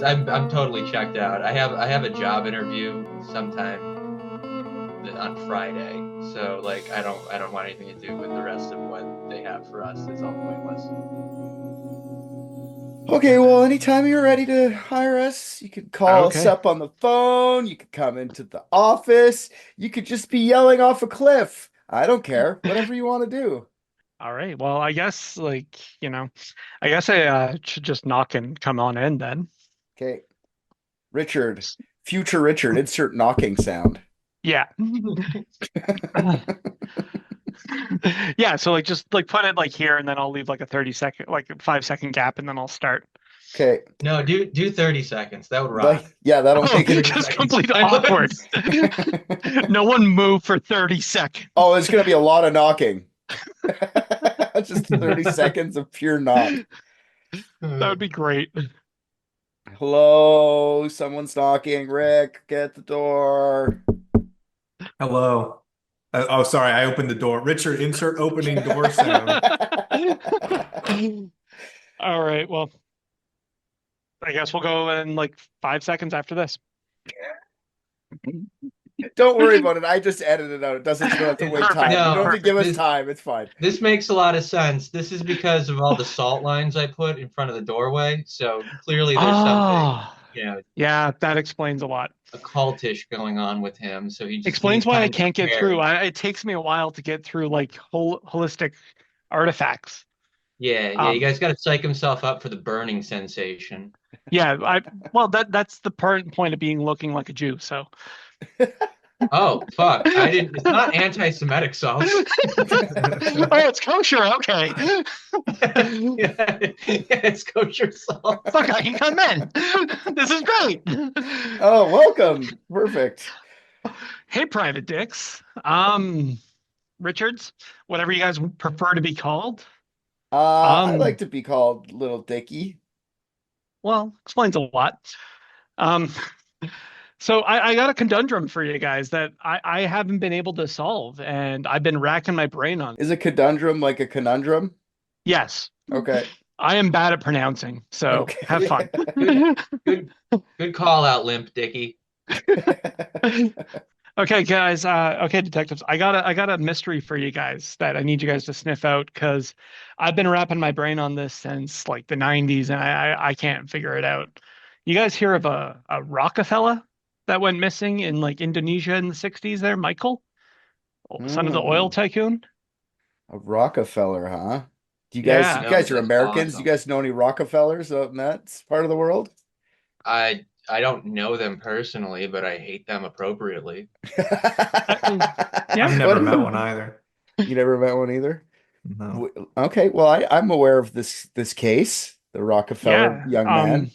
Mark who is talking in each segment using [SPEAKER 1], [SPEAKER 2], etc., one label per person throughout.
[SPEAKER 1] I'm totally checked out. I have a job interview sometime on Friday, so like I don't want anything to do with the rest of what they have for us. It's all pointless.
[SPEAKER 2] Okay, well, anytime you're ready to hire us, you could call us
[SPEAKER 3] Okay.
[SPEAKER 2] up on the phone. You could come into the office. You could just be yelling off a cliff. I don't care. Whatever you want to do.
[SPEAKER 3] All right. Well, I guess I guess I should just knock and come on in then.
[SPEAKER 2] Okay, Richard, future Richard, insert knocking sound.
[SPEAKER 3] Yeah. Yeah, so like just like put it like here and then I'll leave like a 30-second, like a 5-second gap and then I'll start.
[SPEAKER 2] Okay,
[SPEAKER 1] No, do 30 seconds. That would rock.
[SPEAKER 2] yeah, that'll
[SPEAKER 3] Oh,
[SPEAKER 2] make it.
[SPEAKER 1] 30
[SPEAKER 3] just
[SPEAKER 1] seconds.
[SPEAKER 3] complete awkward. No one move for 30 seconds.
[SPEAKER 2] Oh, it's gonna be a lot of knocking. Just 30 seconds of pure knock.
[SPEAKER 3] That would be great.
[SPEAKER 2] Hello, someone's knocking. Rick, get the door.
[SPEAKER 4] Hello. Oh, sorry, I opened the door. Richard, insert opening door sound.
[SPEAKER 3] All right, well, I guess we'll go in like 5 seconds after this.
[SPEAKER 2] Don't worry about it. I just edited it out. It doesn't you don't have to wait time.
[SPEAKER 1] No,
[SPEAKER 2] you don't have to give us
[SPEAKER 1] this-
[SPEAKER 2] time. It's fine.
[SPEAKER 1] This makes a lot of sense. This is because of all the salt lines I put in front of the doorway. So clearly there's something,
[SPEAKER 3] Yeah, that explains a lot.
[SPEAKER 1] occultish going on with him. So he just
[SPEAKER 3] Explains
[SPEAKER 1] needs
[SPEAKER 3] why I
[SPEAKER 1] time to
[SPEAKER 3] can't get
[SPEAKER 1] prepare.
[SPEAKER 3] through. It takes me a while to get through like holistic artifacts.
[SPEAKER 1] Yeah, you guys got to psych himself up for the burning sensation.
[SPEAKER 3] Yeah, well that's the point of being looking like a Jew. So
[SPEAKER 1] Oh, fuck. It's not anti-Semitic salt.
[SPEAKER 3] oh, it's kosher. Okay,
[SPEAKER 1] Yeah, it's kosher salt.
[SPEAKER 3] fuck, I can come in. This is great.
[SPEAKER 2] Oh, welcome. Perfect.
[SPEAKER 3] Hey, private dicks. Richards, whatever you guys prefer to be called.
[SPEAKER 2] I like to be called Little Dicky.
[SPEAKER 3] Well, explains a lot. Um, so I got a conundrum for you guys that I haven't been able to solve, and I've been racking my brain on.
[SPEAKER 2] Is a conundrum like a conundrum?
[SPEAKER 3] Yes,
[SPEAKER 2] Okay.
[SPEAKER 3] I am bad at pronouncing, so
[SPEAKER 2] Okay.
[SPEAKER 3] have fun.
[SPEAKER 1] Good call out, Limp Dicky.
[SPEAKER 3] Okay, guys. Okay, detectives. I got a mystery for you guys that I need you guys to sniff out because I've been wrapping my brain on this since like the '90s, and I can't figure it out. You guys hear of a Rockefeller that went missing in like Indonesia in the '60s? There, Michael, son of the oil tycoon.
[SPEAKER 2] A Rockefeller, huh? Do you
[SPEAKER 3] Yeah.
[SPEAKER 2] you guys are
[SPEAKER 1] That's
[SPEAKER 2] Americans?
[SPEAKER 1] awesome.
[SPEAKER 2] You guys know any Rockefellers out in that part of the world?
[SPEAKER 1] I don't know them personally, but I hate them appropriately.
[SPEAKER 3] Yeah.
[SPEAKER 4] I've never
[SPEAKER 2] What?
[SPEAKER 4] met one either.
[SPEAKER 2] You never met one either?
[SPEAKER 4] No.
[SPEAKER 2] Okay, well, I'm aware of this case, the Rockefeller
[SPEAKER 3] Yeah.
[SPEAKER 2] young man.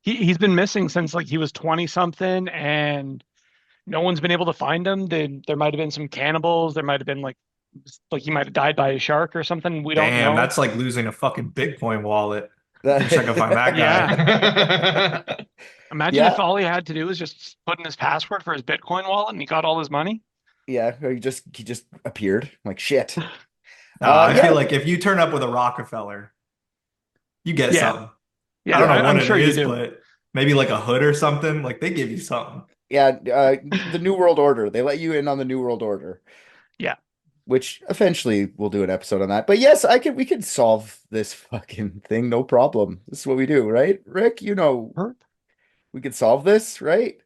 [SPEAKER 3] He's been missing since like he was 20 something, and no one's been able to find him. There might have been some cannibals. There might have been like he might have died by a shark or something. We don't
[SPEAKER 4] Damn,
[SPEAKER 3] know.
[SPEAKER 4] that's like losing a fucking Bitcoin wallet.
[SPEAKER 2] That-
[SPEAKER 4] Wish I could find that guy.
[SPEAKER 3] Imagine
[SPEAKER 2] Yeah.
[SPEAKER 3] if all he had to do was just put in his password for his Bitcoin wallet and he got all his money.
[SPEAKER 2] Yeah, he just appeared. I'm like, shit.
[SPEAKER 4] I
[SPEAKER 2] yeah.
[SPEAKER 4] feel like if you turn up with a Rockefeller, you get
[SPEAKER 3] Yeah.
[SPEAKER 4] something.
[SPEAKER 3] Yeah,
[SPEAKER 4] I don't know
[SPEAKER 3] I'm
[SPEAKER 4] what
[SPEAKER 3] sure
[SPEAKER 4] it
[SPEAKER 3] you
[SPEAKER 4] is,
[SPEAKER 3] do.
[SPEAKER 4] but maybe like a hood or something. Like they give you something.
[SPEAKER 2] Yeah, the New World Order. They let you in on the New World Order.
[SPEAKER 3] Yeah.
[SPEAKER 2] Which eventually we'll do an episode on that. But yes, we could solve this fucking thing, no problem. This is what we do, right? Rick, we could solve this, right?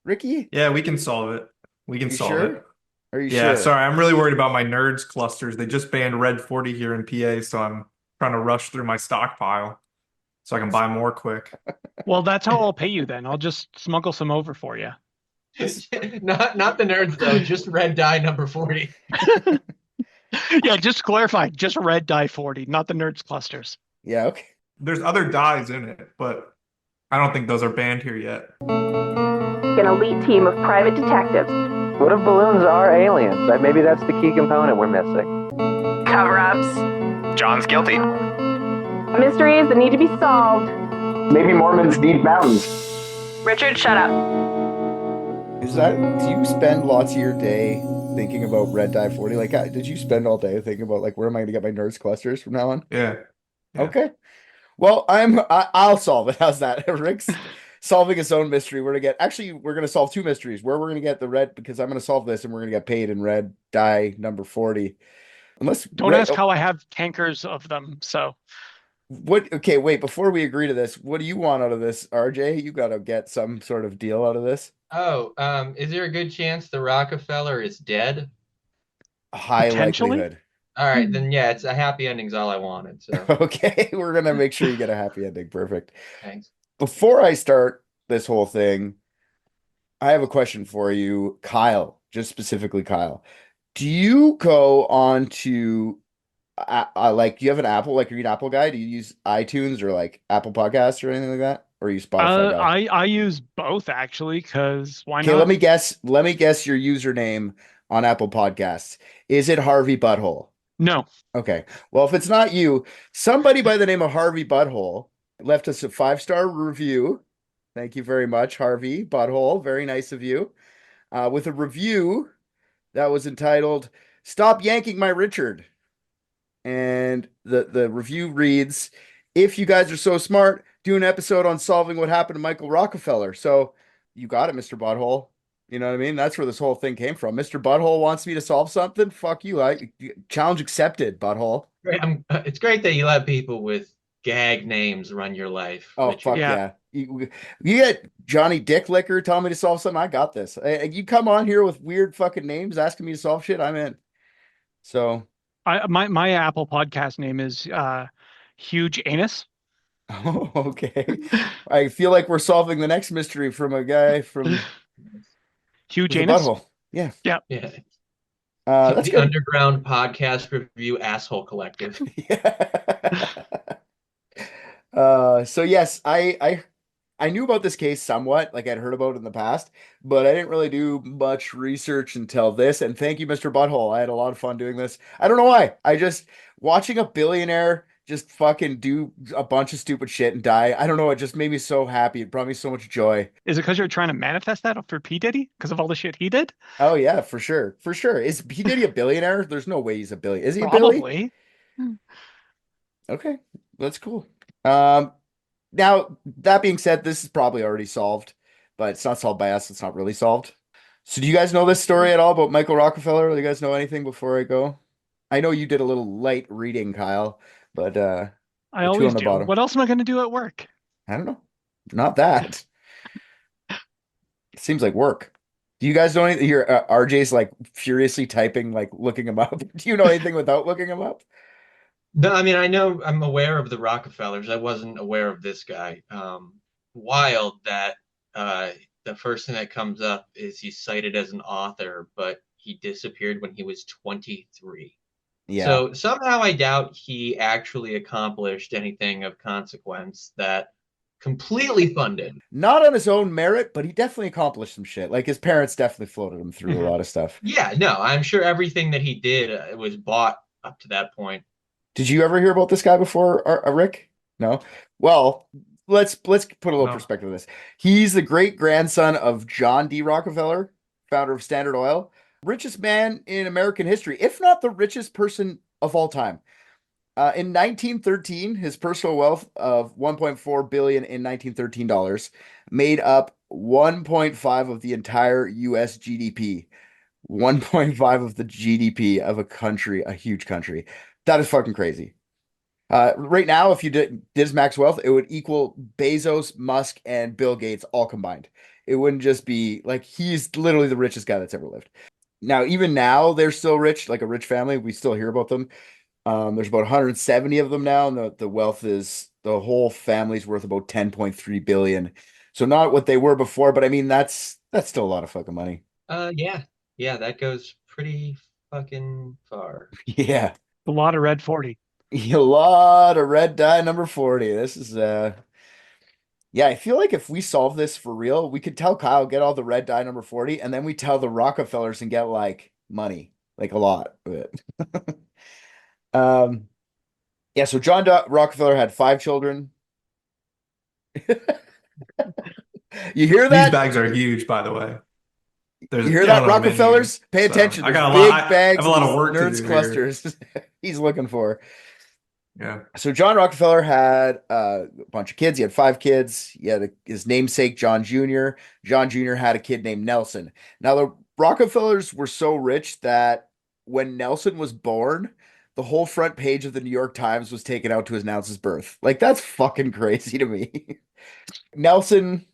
[SPEAKER 2] Ricky?
[SPEAKER 4] Yeah, we can solve it. We can
[SPEAKER 2] You
[SPEAKER 4] solve
[SPEAKER 2] sure?
[SPEAKER 4] it.
[SPEAKER 2] Are you
[SPEAKER 4] Yeah,
[SPEAKER 2] sure?
[SPEAKER 4] sorry, I'm really worried about my nerds clusters. They just banned Red 40 here in PA, so I'm trying to rush through my stockpile so I can buy more quick.
[SPEAKER 3] Well, that's how I'll pay you then. I'll just smuggle some over for you.
[SPEAKER 1] Not the nerds though, just red dye number 40.
[SPEAKER 3] Yeah, just to clarify, just red dye 40, not the nerds clusters.
[SPEAKER 2] Yeah, okay.
[SPEAKER 4] There's other dyes in it, but I don't think those are banned here yet.
[SPEAKER 5] An elite team of private detectives.
[SPEAKER 6] What if balloons are aliens? Maybe that's the key component we're missing.
[SPEAKER 5] Cover-ups.
[SPEAKER 7] John's guilty.
[SPEAKER 5] Mysteries that need to be solved.
[SPEAKER 6] Maybe Mormons need mountains.
[SPEAKER 5] Richard, shut up.
[SPEAKER 2] Do you spend lots of your day thinking about Red Dye 40? Like, did you spend all day thinking about, like, where am I going to get my nerds clusters from now on?
[SPEAKER 4] Yeah. Yeah.
[SPEAKER 2] Okay. Well, I'll solve it. How's that? Rick's solving his own mystery. We're gonna solve two mysteries. Where we're gonna get the red, because I'm gonna solve this and we're gonna get paid in red die number 40. Unless
[SPEAKER 3] Don't
[SPEAKER 2] red,
[SPEAKER 3] ask how I have tankers of them. So
[SPEAKER 2] what? Okay, wait. Before we agree to this, what do you want out of this, RJ? You gotta get some sort of deal out of this.
[SPEAKER 1] Oh, is there a good chance the Rockefeller is dead?
[SPEAKER 2] A high
[SPEAKER 3] potentially.
[SPEAKER 2] likelihood.
[SPEAKER 1] All right, then yeah, it's a happy ending's all I wanted. So
[SPEAKER 2] Okay, we're gonna make sure you get a happy ending. Perfect.
[SPEAKER 1] thanks.
[SPEAKER 2] Before I start this whole thing, I have a question for you, Kyle, just specifically Kyle. Do you go on to like, do you have an Apple, like, are you an Apple guy? Do you use iTunes or like Apple Podcasts or anything like that? Or are you a Spotify guy?
[SPEAKER 3] I use both actually, because why
[SPEAKER 2] Okay,
[SPEAKER 3] not?
[SPEAKER 2] let me guess your username on Apple Podcasts. Is it Harvey Butthole?
[SPEAKER 3] No.
[SPEAKER 2] Okay. Well, if it's not you, somebody by the name of Harvey Butthole left us a 5-star review. Thank you very much, Harvey Butthole. Very nice of you. With a review that was entitled "Stop Yanking My Richard." And the review reads, "If you guys are so smart, do an episode on solving what happened to Michael Rockefeller." So you got it, Mr. Butthole. You know what I mean? That's where this whole thing came from. Mr. Butthole wants me to solve something. Fuck you. Challenge accepted, Butthole.
[SPEAKER 1] It's great that you let people with gag names run your life.
[SPEAKER 2] Oh,
[SPEAKER 1] Richard.
[SPEAKER 2] fuck
[SPEAKER 3] Yeah.
[SPEAKER 2] yeah. You get Johnny Dick Liquor telling me to solve something. I got this. You come on here with weird fucking names asking me to solve shit, I'm in. So,
[SPEAKER 3] My Apple podcast name is Huge Anus.
[SPEAKER 2] oh, okay. I feel like we're solving the next mystery from a guy from
[SPEAKER 3] Huge
[SPEAKER 2] with a
[SPEAKER 3] Anus.
[SPEAKER 2] butthole. Yeah.
[SPEAKER 3] Yeah.
[SPEAKER 1] Yeah.
[SPEAKER 2] That's
[SPEAKER 1] The
[SPEAKER 2] good.
[SPEAKER 1] Underground Podcast Review Asshole Collective.
[SPEAKER 2] Yeah. So yes, I knew about this case somewhat, like I'd heard about it in the past, but I didn't really do much research until this. And thank you, Mr. Butthole. I had a lot of fun doing this. I don't know why. I just watching a billionaire just fucking do a bunch of stupid shit and die. I don't know. It just made me so happy. It brought me so much joy.
[SPEAKER 3] Is it because you're trying to manifest that for P. Diddy because of all the shit he did?
[SPEAKER 2] Oh yeah, for sure. For sure. Is P. Diddy a billionaire? There's no way he's a billion. Is he a Billy?
[SPEAKER 3] Probably.
[SPEAKER 2] Okay, that's cool. Now, that being said, this is probably already solved, but it's not solved by us. It's not really solved. So, do you guys know this story at all about Michael Rockefeller? Do you guys know anything before I go? I know you did a little light reading, Kyle, but
[SPEAKER 3] I
[SPEAKER 2] the two
[SPEAKER 3] always
[SPEAKER 2] on the
[SPEAKER 3] do.
[SPEAKER 2] bottom.
[SPEAKER 3] What else am I going to do at work?
[SPEAKER 2] I don't know. Not that. Seems like work. Do you guys know anything? Here, RJ's like furiously typing, like looking him up. Do you know anything without looking him up?
[SPEAKER 1] No, I mean, I'm aware of the Rockefellers. I wasn't aware of this guy. Wild that the first thing that comes up is he's cited as an author, but he disappeared when he was 23.
[SPEAKER 2] Yeah.
[SPEAKER 1] So somehow I doubt he actually accomplished anything of consequence that completely funded.
[SPEAKER 2] Not on his own merit, but he definitely accomplished some shit. Like his parents definitely floated him through a lot of stuff.
[SPEAKER 1] Yeah, no, I'm sure everything that he did was bought up to that point.
[SPEAKER 2] Did you ever hear about this guy before, Rick? No? Well, let's put a little
[SPEAKER 4] No.
[SPEAKER 2] perspective on this. He's the great grandson of John D. Rockefeller, founder of Standard Oil, richest man in American history, if not the richest person of all time. In 1913, his personal wealth of 1.4 billion in 1913 dollars made up 1.5 of the entire US GDP. 1.5 of the GDP of a country, a huge country. That is fucking crazy. Right now, if you did his max wealth, it would equal Bezos, Musk, and Bill Gates all combined. It wouldn't just be like he's literally the richest guy that's ever lived. Now, even now, they're still rich, like a rich family. We still hear about them. There's about 170 of them now, and the wealth is the whole family's worth about 10.3 billion. So not what they were before, but I mean that's still a lot of fucking money.
[SPEAKER 1] Yeah, that goes pretty fucking far.
[SPEAKER 2] Yeah.
[SPEAKER 3] A lot of red 40.
[SPEAKER 2] A lot of red die number 40. This is yeah, I feel like if we solve this for real, we could tell Kyle get all the red die number 40, and then we tell the Rockefellers and get like money, like a lot of it. Yeah, so John Rockefeller had 5 children. You hear
[SPEAKER 4] These
[SPEAKER 2] that?
[SPEAKER 4] bags are huge, by the way.
[SPEAKER 2] You hear that, Rockefellers? Pay attention.
[SPEAKER 4] I
[SPEAKER 2] There's
[SPEAKER 4] got
[SPEAKER 2] big
[SPEAKER 4] I
[SPEAKER 2] bags
[SPEAKER 4] have a lot of
[SPEAKER 2] these
[SPEAKER 4] work to
[SPEAKER 2] nerds
[SPEAKER 4] do here.
[SPEAKER 2] clusters he's looking for.
[SPEAKER 4] Yeah.
[SPEAKER 2] So John Rockefeller had a bunch of kids. He had 5 kids. He had his namesake, John Jr. John Jr. had a kid named Nelson. Now, the Rockefellers were so rich that when Nelson was born, the whole front page of the New York Times was taken out to announce his birth. Like, that's fucking crazy to me. Nelson,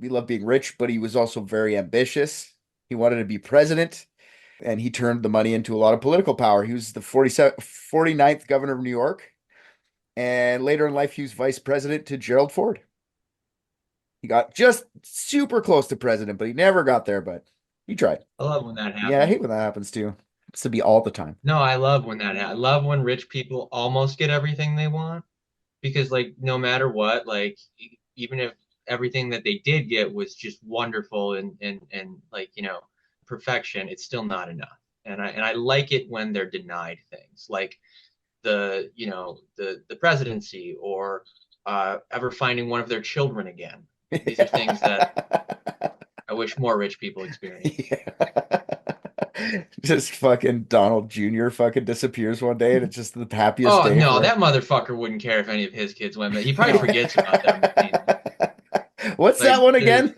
[SPEAKER 2] he loved being rich, but he was also very ambitious. He wanted to be president, and he turned the money into a lot of political power. He was the 49th governor of New York. And later in life, he was vice president to Gerald Ford. He got just super close to president, but he never got there, but he tried.
[SPEAKER 1] I love when that happens.
[SPEAKER 2] Yeah, I hate when that happens too. It has to be all the time.
[SPEAKER 1] No, I love when that happens. I love when rich people almost get everything they want because, like, no matter what, like, even if everything that they did get was just wonderful and like, perfection, it's still not enough. And I like it when they're denied things like the presidency or ever finding one of their children again. These are things that I wish more rich people experience.
[SPEAKER 2] Yeah. Just fucking Donald Jr. fucking disappears one day and it's just the happiest
[SPEAKER 1] Oh
[SPEAKER 2] day
[SPEAKER 1] no,
[SPEAKER 2] for
[SPEAKER 1] that motherfucker wouldn't care if any of his kids went, but he probably forgets about them.
[SPEAKER 2] What's
[SPEAKER 1] Like,
[SPEAKER 2] that one again?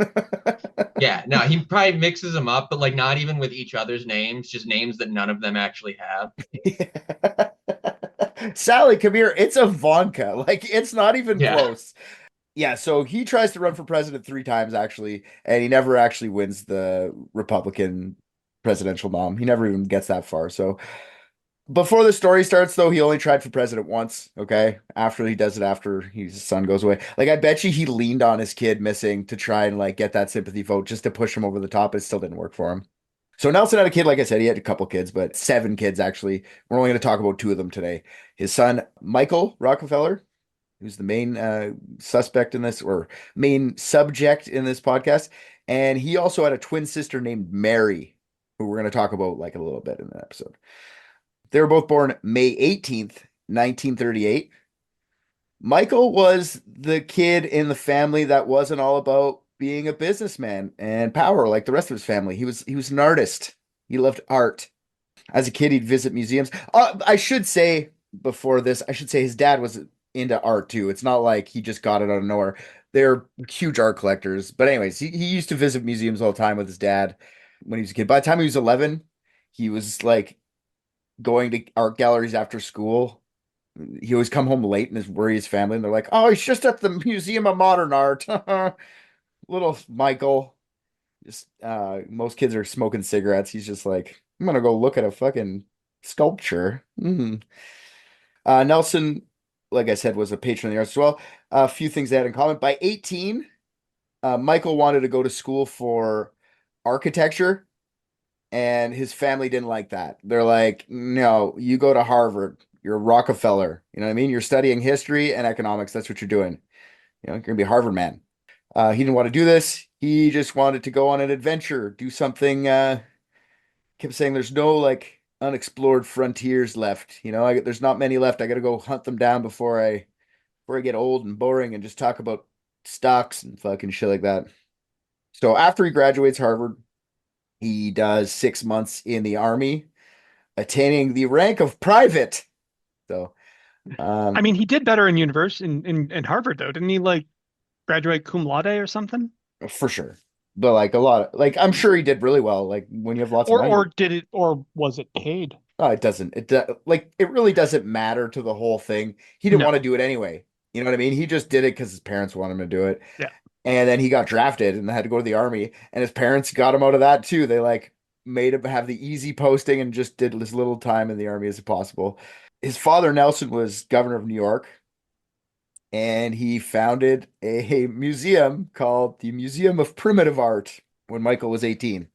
[SPEAKER 1] Yeah, no, he probably mixes them up, but like not even with each other's names, just names that none of them actually have.
[SPEAKER 2] Sally, come here. It's Ivanka. Like, it's not even
[SPEAKER 1] Yeah.
[SPEAKER 2] close. Yeah, so he tries to run for president 3 times, actually, and he never actually wins the Republican presidential nom. He never even gets that far. So before the story starts, though, he only tried for president once, okay? After he does it after his son goes away. Like, I bet you he leaned on his kid missing to try and, like, get that sympathy vote just to push him over the top. It still didn't work for him. So Nelson had a kid, like I said, he had a couple kids, but 7 kids, actually. We're only going to talk about 2 of them today. His son, Michael Rockefeller, who's the main suspect in this, or main subject in this podcast. And he also had a twin sister named Mary, who we're going to talk about like a little bit in the episode. They were both born May 18th, 1938. Michael was the kid in the family that wasn't all about being a businessman and power like the rest of his family. He was an artist. He loved art. As a kid, he'd visit museums. I should say before this, I should say his dad was into art too. It's not like he just got it out of nowhere. They're huge art collectors. But anyways, he used to visit museums all the time with his dad when he was a kid. By the time he was 11, he was like going to art galleries after school. He always come home late and worry his family, and they're like, "Oh, he's just at the Museum of Modern Art." Little Michael. Just most kids are smoking cigarettes. He's just like, I'm gonna go look at a fucking sculpture. Nelson, like I said, was a patron of the arts as well. A few things they had in common. By 18, Michael wanted to go to school for architecture, and his family didn't like that. They're like, no, you go to Harvard. You're a Rockefeller. You know what I mean? You're studying history and economics. That's what you're doing. You're gonna be a Harvard man. He didn't want to do this. He just wanted to go on an adventure, do something. Kept saying there's no like unexplored frontiers left. There's not many left. I got to go hunt them down before I get old and boring and just talk about stocks and fucking shit like that. So after he graduates Harvard, he does 6 months in the army, attaining the rank of private. So,
[SPEAKER 3] I mean, he did better in university in Harvard though, didn't he? Like graduate cum laude or something?
[SPEAKER 2] For sure. But like a lot of, like I'm sure he did really well. Like when you have lots of money.
[SPEAKER 3] Or was it paid?
[SPEAKER 2] Oh, it doesn't. It really doesn't matter to the whole thing. He didn't
[SPEAKER 3] No.
[SPEAKER 2] want to do it anyway. You know what I mean? He just did it because his parents wanted him to do it.
[SPEAKER 3] Yeah.
[SPEAKER 2] And then he got drafted and had to go to the army. And his parents got him out of that too. They like made him have the easy posting and just did as little time in the army as possible. His father, Nelson, was governor of New York. And he founded a museum called the Museum of Primitive Art when Michael was 18.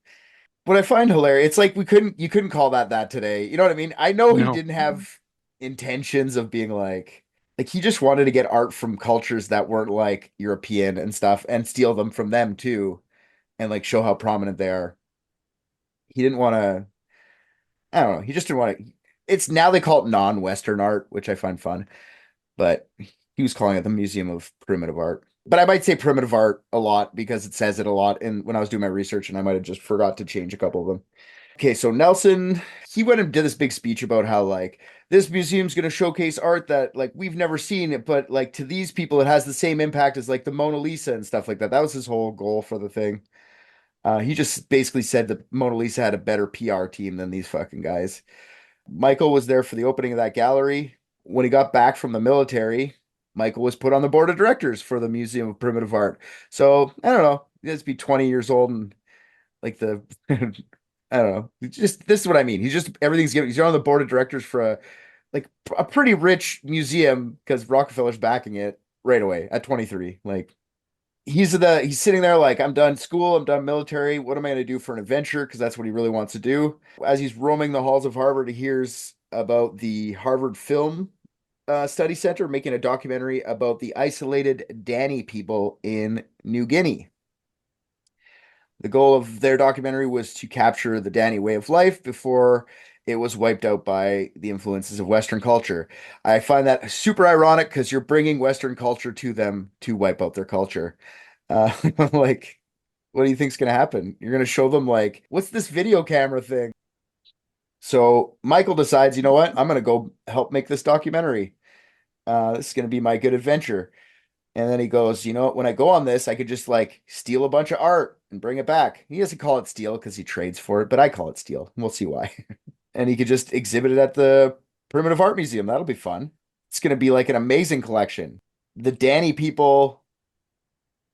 [SPEAKER 2] What I find hilarious, it's like you couldn't call that today. You know what I mean? I know he
[SPEAKER 3] No.
[SPEAKER 2] didn't have intentions of being like he just wanted to get art from cultures that weren't like European and stuff and steal them from them too and like show how prominent they are. He didn't want to, I don't know, he just didn't want to. It's now they call it non-Western art, which I find fun, but he was calling it the Museum of Primitive Art. But I might say primitive art a lot because it says it a lot when I was doing my research, and I might have just forgot to change a couple of them. Okay, so Nelson, he went and did this big speech about how like this museum's going to showcase art that like we've never seen it, but like to these people, it has the same impact as like the Mona Lisa and stuff like that. That was his whole goal for the thing. He just basically said that Mona Lisa had a better PR team than these fucking guys. Michael was there for the opening of that gallery. When he got back from the military, Michael was put on the board of directors for the Museum of Primitive Art. So I don't know, he has to be 20 years old and like the I don't know. Just this is what I mean. He's just everything's given. He's on the board of directors for a pretty rich museum because Rockefeller's backing it right away at 23. Like he's sitting there like I'm done school, I'm done military. What am I going to do for an adventure? Because that's what he really wants to do. As he's roaming the halls of Harvard, he hears about the Harvard Film Study Center making a documentary about the isolated Dani people in New Guinea. The goal of their documentary was to capture the Dani way of life before it was wiped out by the influences of Western culture. I find that super ironic because you're bringing Western culture to them to wipe out their culture. Uh, like, what do you think's going to happen? You're going to show them like, what's this video camera thing? So Michael decides, you know what? I'm going to go help make this documentary. This is going to be my good adventure. And then he goes, you know what? When I go on this, I could just like steal a bunch of art and bring it back. He doesn't call it steal because he trades for it, but I call it steal. We'll see why. And he could just exhibit it at the Primitive Art Museum. That'll be fun. It's going to be like an amazing collection. The Dani people,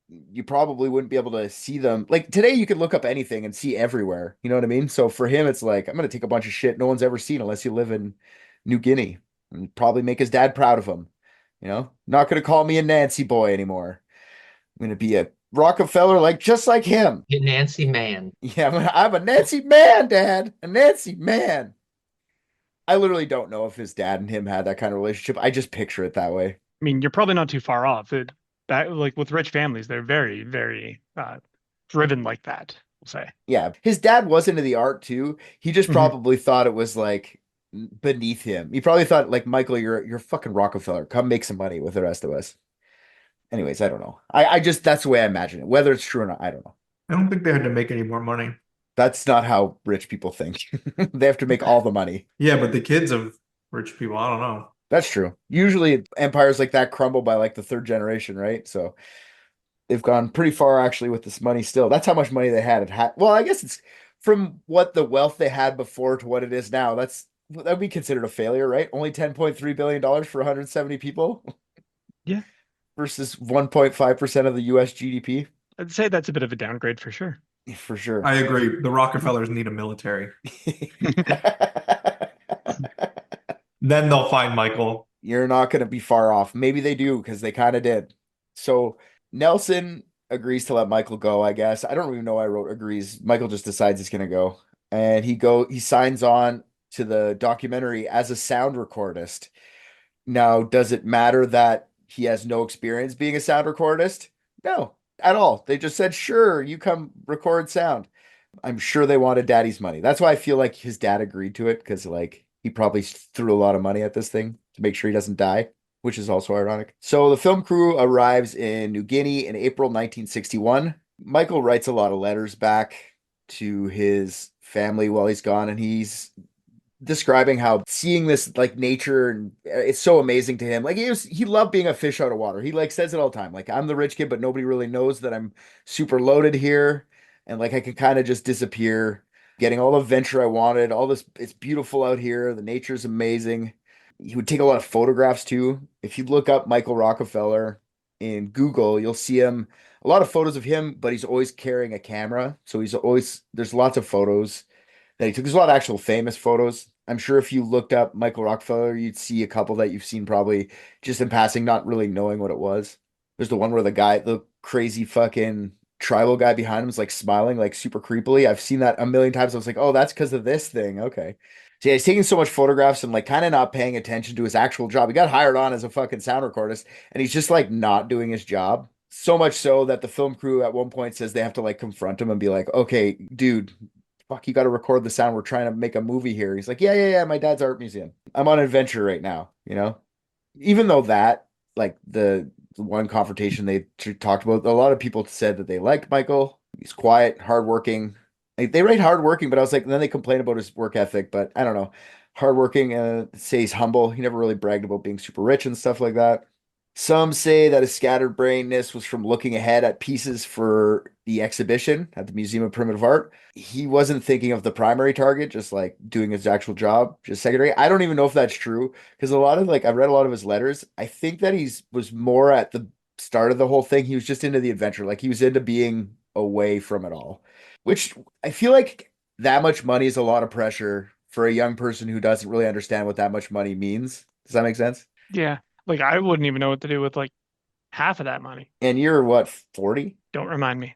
[SPEAKER 2] you probably wouldn't be able to see them. Like today, you could look up anything and see everywhere. You know what I mean? So for him, it's like, I'm going to take a bunch of shit no one's ever seen unless you live in New Guinea and probably make his dad proud of him. You know, not going to call me a Nancy boy anymore. I'm going to be a Rockefeller like just like him.
[SPEAKER 1] Get Nancy man.
[SPEAKER 2] Yeah, I'm a Nancy man, Dad. A Nancy man. I literally don't know if his dad and him had that kind of relationship. I just picture it that way.
[SPEAKER 3] I mean, you're probably not too far off. That like with rich families, they're very, very driven like that, we'll say.
[SPEAKER 2] Yeah, his dad was into the art too. He just probably thought it was like beneath him. He probably thought like, Michael, you're fucking Rockefeller. Come make some money with the rest of us. Anyways, I don't know. I just that's the way I imagine it. Whether it's true or not, I don't know.
[SPEAKER 4] I don't think they had to make any more money.
[SPEAKER 2] That's not how rich people think. They have to make all the money.
[SPEAKER 4] Yeah, but the kids of rich people, I don't know.
[SPEAKER 2] That's true. Usually empires like that crumble by like the third generation, right? So they've gone pretty far actually with this money still. That's how much money they had. Well, I guess it's from what the wealth they had before to what it is now. That would be considered a failure, right? Only $10.3 billion for 170 people.
[SPEAKER 3] Yeah.
[SPEAKER 2] Versus 1.5% of the US GDP.
[SPEAKER 3] I'd say that's a bit of a downgrade for sure.
[SPEAKER 2] For sure.
[SPEAKER 4] I agree. The Rockefellers need a military. Then they'll find Michael.
[SPEAKER 2] You're not going to be far off. Maybe they do because they kind of did. So Nelson agrees to let Michael go, I guess. I don't even know why I wrote agrees. Michael just decides he's going to go. And he signs on to the documentary as a sound recordist. Now, does it matter that he has no experience being a sound recordist? No, at all. They just said, sure, you come record sound. I'm sure they wanted daddy's money. That's why I feel like his dad agreed to it because like he probably threw a lot of money at this thing to make sure he doesn't die, which is also ironic. So the film crew arrives in New Guinea in April 1961. Michael writes a lot of letters back to his family while he's gone, and he's describing how seeing this like nature and it's so amazing to him. Like he loved being a fish out of water. He like says it all the time. Like I'm the rich kid, but nobody really knows that I'm super loaded here. And like I can kind of just disappear, getting all the adventure I wanted, all this, it's beautiful out here. The nature's amazing. He would take a lot of photographs too. If you look up Michael Rockefeller in Google, you'll see a lot of photos of him, but he's always carrying a camera. So there's lots of photos that he took. There's a lot of actual famous photos. I'm sure if you looked up Michael Rockefeller, you'd see a couple that you've seen probably just in passing, not really knowing what it was. There's the one where the crazy fucking tribal guy behind him is like smiling like super creepily. I've seen that a million times. I was like, oh, that's because of this thing. Okay. So yeah, he's taking so much photographs and like kind of not paying attention to his actual job. He got hired on as a fucking sound recordist and he's just like not doing his job. So much so that the film crew at one point says they have to like confront him and be like, okay, dude, fuck, you got to record the sound. We're trying to make a movie here. He's like, yeah. My dad's art museum. I'm on an adventure right now, you know? Even though that, like the one confrontation they talked about, a lot of people said that they liked Michael. He's quiet, hardworking. Like, they rate hardworking, but I was like, and then they complain about his work ethic, but I don't know. hardworking, and say he's humble. He never really bragged about being super rich and stuff like that. Some say that his scatterbrainness was from looking ahead at pieces for the exhibition at the Museum of Primitive Art. He wasn't thinking of the primary target, just like doing his actual job, just secondary. I don't even know if that's true because a lot of like I've read a lot of his letters. I think that he's was more at the start of the whole thing. He was just into the adventure, like he was into being away from it all, which I feel like that much money is a lot of pressure for a young person who doesn't really understand what that much money means. Does that make sense?
[SPEAKER 3] Yeah. Like I wouldn't even know what to do with like half of that money.
[SPEAKER 2] And you're what, 40?
[SPEAKER 3] Don't remind me.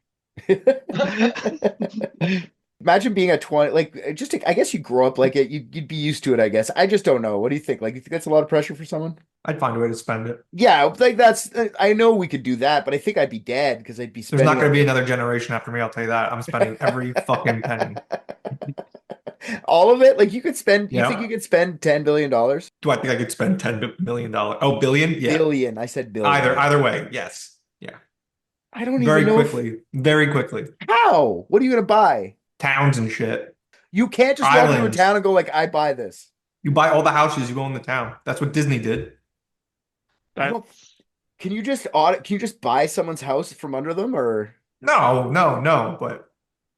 [SPEAKER 2] Imagine being a 20, like just I guess you grow up like it, you'd be used to it, I guess. I just don't know. What do you think? Like, you think that's a lot of pressure for someone?
[SPEAKER 4] I'd find a way to spend it.
[SPEAKER 2] Yeah, like that's I know we could do that, but I think I'd be dead because I'd be
[SPEAKER 4] There's not
[SPEAKER 2] spending
[SPEAKER 4] going to be another generation after me, I'll tell you that. I'm spending every fucking penny.
[SPEAKER 2] all of it. Like you could spend, you think
[SPEAKER 4] Yeah.
[SPEAKER 2] you could spend $10 billion?
[SPEAKER 4] Do I think I could spend $10 million? Oh, billion? Yeah.
[SPEAKER 2] Billion. I said billion.
[SPEAKER 4] Either way, yes. Yeah.
[SPEAKER 2] I don't
[SPEAKER 4] Very
[SPEAKER 2] even know
[SPEAKER 4] quickly. Very quickly.
[SPEAKER 2] how. What are you gonna buy?
[SPEAKER 4] Towns and shit.
[SPEAKER 2] You can't just walk into a
[SPEAKER 4] Islands.
[SPEAKER 2] town and go like, I buy this.
[SPEAKER 4] You buy all the houses you own in the town. That's what Disney did.
[SPEAKER 2] I don't-
[SPEAKER 3] That's
[SPEAKER 2] Can you just audit? Can you just buy someone's house from under them, or
[SPEAKER 4] No. But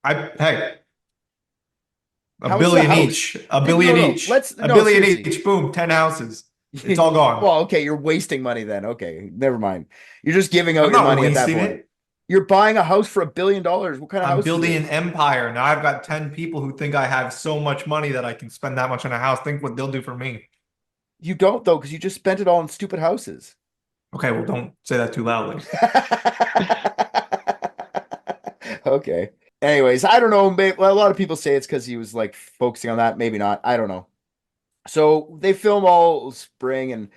[SPEAKER 4] hey,
[SPEAKER 2] How
[SPEAKER 4] a
[SPEAKER 2] is the
[SPEAKER 4] billion
[SPEAKER 2] house?
[SPEAKER 4] each. A billion
[SPEAKER 2] No.
[SPEAKER 4] each.
[SPEAKER 2] Let's
[SPEAKER 4] A
[SPEAKER 2] no,
[SPEAKER 4] billion
[SPEAKER 2] seriously.
[SPEAKER 4] each. Boom, 10 houses. It's all gone.
[SPEAKER 2] Well, okay, you're wasting money then. Okay, never mind. You're just giving out
[SPEAKER 4] I'm
[SPEAKER 2] your
[SPEAKER 4] not
[SPEAKER 2] money at that
[SPEAKER 4] wasting
[SPEAKER 2] point.
[SPEAKER 4] it.
[SPEAKER 2] You're buying a house for $1 billion. What kind of
[SPEAKER 4] I'm
[SPEAKER 2] house is
[SPEAKER 4] building
[SPEAKER 2] it?
[SPEAKER 4] an empire. Now I've got 10 people who think I have so much money that I can spend that much on a house. Think what they'll do for me.
[SPEAKER 2] You don't though, because you just spent it all on stupid houses.
[SPEAKER 4] Okay, well, don't say that too loudly.
[SPEAKER 2] Okay. Anyways, I don't know. Well, a lot of people say it's because he was like focusing on that. Maybe not. I don't know. So they film all spring and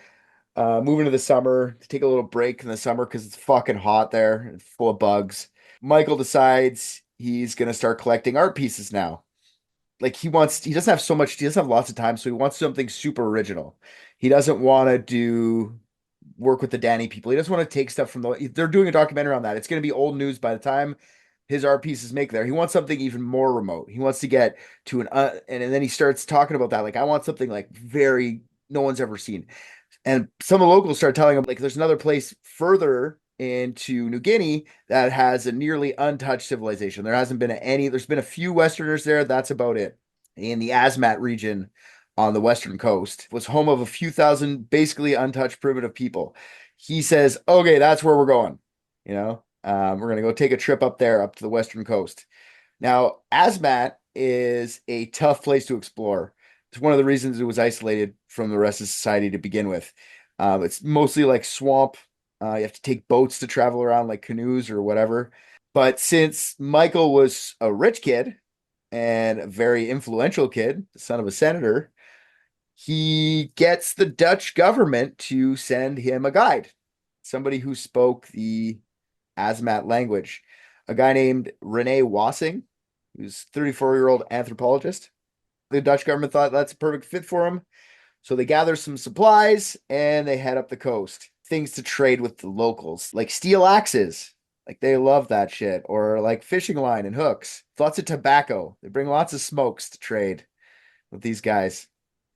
[SPEAKER 2] move into the summer to take a little break in the summer because it's fucking hot there. It's full of bugs. Michael decides he's gonna start collecting art pieces now. Like he doesn't have so much, he doesn't have lots of time, so he wants something super original. He doesn't want to do work with the Danny people. He doesn't want to take stuff from they're doing a documentary on that. It's going to be old news by the time his art pieces make there. He wants something even more remote. He wants to get to and then he starts talking about that. Like, I want something like very, no one's ever seen. And some of the locals start telling him, like, there's another place further into New Guinea that has a nearly untouched civilization. There's been a few Westerners there. That's about it. In the Asmat region on the western coast was home of a few thousand basically untouched primitive people. He says, okay, that's where we're going. We're going to go take a trip up there, up to the western coast. Now, Asmat is a tough place to explore. It's one of the reasons it was isolated from the rest of society to begin with. It's mostly like swamp. You have to take boats to travel around, like canoes or whatever. But since Michael was a rich kid and a very influential kid, the son of a senator, he gets the Dutch government to send him a guide, somebody who spoke the Asmat language, a guy named Rene Wassing, who's a 34-year-old anthropologist. The Dutch government thought that's a perfect fit for him. So they gather some supplies and they head up the coast. Things to trade with the locals, like steel axes. Like they love that shit. Or like fishing line and hooks. Lots of tobacco. They bring lots of smokes to trade with these guys.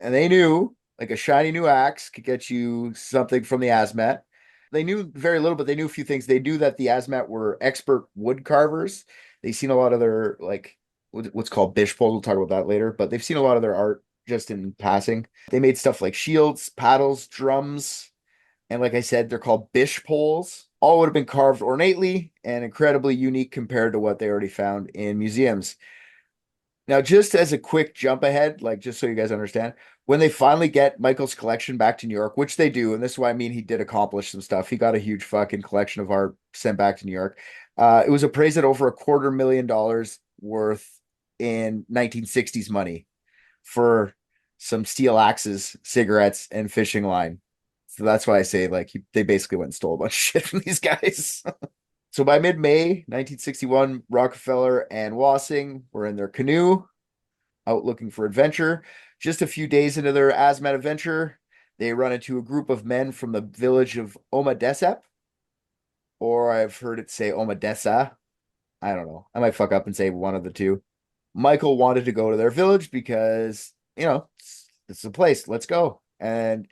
[SPEAKER 2] And they knew like a shiny new axe could get you something from the Asmat. They knew very little, but they knew a few things. They knew that the Asmat were expert wood carvers. They've seen a lot of their like what's called bish poles. We'll talk about that later, but they've seen a lot of their art just in passing. They made stuff like shields, paddles, drums, and like I said, they're called bish poles. All would have been carved ornately and incredibly unique compared to what they already found in museums. Now, just as a quick jump ahead, like just so you guys understand, when they finally get Michael's collection back to New York, which they do, and this is why I mean he did accomplish some stuff. He got a huge fucking collection of art sent back to New York. It was appraised at over $250,000 worth in 1960s money for some steel axes, cigarettes, and fishing line. So that's why I say like they basically went and stole a bunch of shit from these guys. So by mid-May 1961, Rockefeller and Wassing were in their canoe out looking for adventure. Just a few days into their Asmat adventure, they run into a group of men from the village of Omadesep, or I've heard it say Omadesa. I don't know. I might fuck up and say one of the two. Michael wanted to go to their village because, this is the place. Let's go. And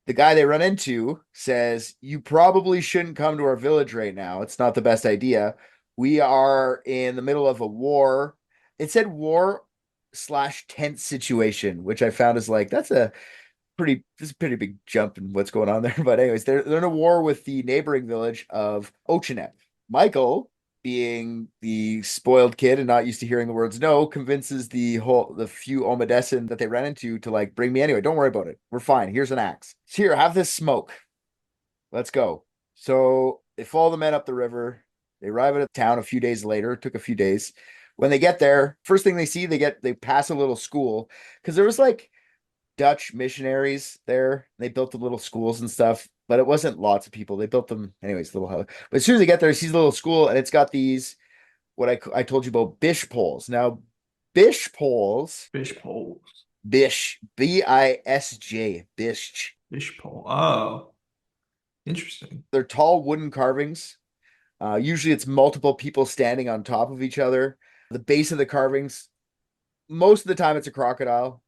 [SPEAKER 2] the guy they run into says, you probably shouldn't come to our village right now. It's not the best idea. We are in the middle of a war. It said war/tense situation, which I found is like, this is a pretty big jump in what's going on there. But anyways, they're in a war with the neighboring village of Ochenev. Michael, being the spoiled kid and not used to hearing the words no, convinces the few Omedesin that they ran into to like, bring me anyway. Don't worry about it. We're fine. Here's an axe. Here, have this smoke. Let's go. So they follow the men up the river. They arrive at a town a few days later. It took a few days. When they get there, first thing they see, they pass a little school because there was like Dutch missionaries there. They built the little schools and stuff, but it wasn't lots of people. They built them anyways, little house. But as soon as they get there, he sees a little school and it's got these, what I told you about, bish poles. Now, bish poles,
[SPEAKER 4] Fish poles.
[SPEAKER 2] bish, B-I-S-J, bish.
[SPEAKER 4] Fish pole. Oh, interesting.
[SPEAKER 2] They're tall wooden carvings. Usually it's multiple people standing on top of each other. The base of the carvings, most of the time it's a crocodile.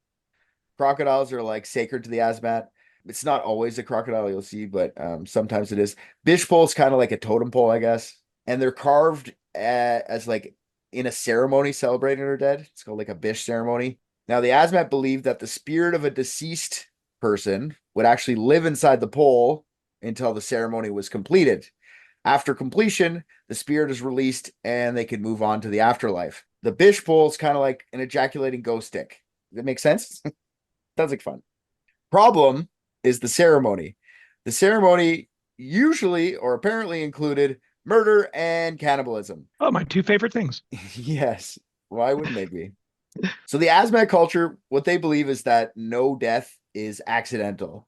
[SPEAKER 2] Crocodiles are like sacred to the Azmat. It's not always a crocodile you'll see, but sometimes it is. Bish pole is kind of like a totem pole, I guess. And they're carved as like in a ceremony celebrating their dead. It's called like a bish ceremony. Now, the Azmat believed that the spirit of a deceased person would actually live inside the pole until the ceremony was completed. After completion, the spirit is released and they can move on to the afterlife. The bish pole is kind of like an ejaculating ghost stick. Does that make sense? Sounds like fun. Problem is the ceremony. The ceremony usually or apparently included murder and cannibalism.
[SPEAKER 3] Oh, my two favorite things.
[SPEAKER 2] Yes. Why wouldn't they be? So the Azmat culture, what they believe is that no death is accidental.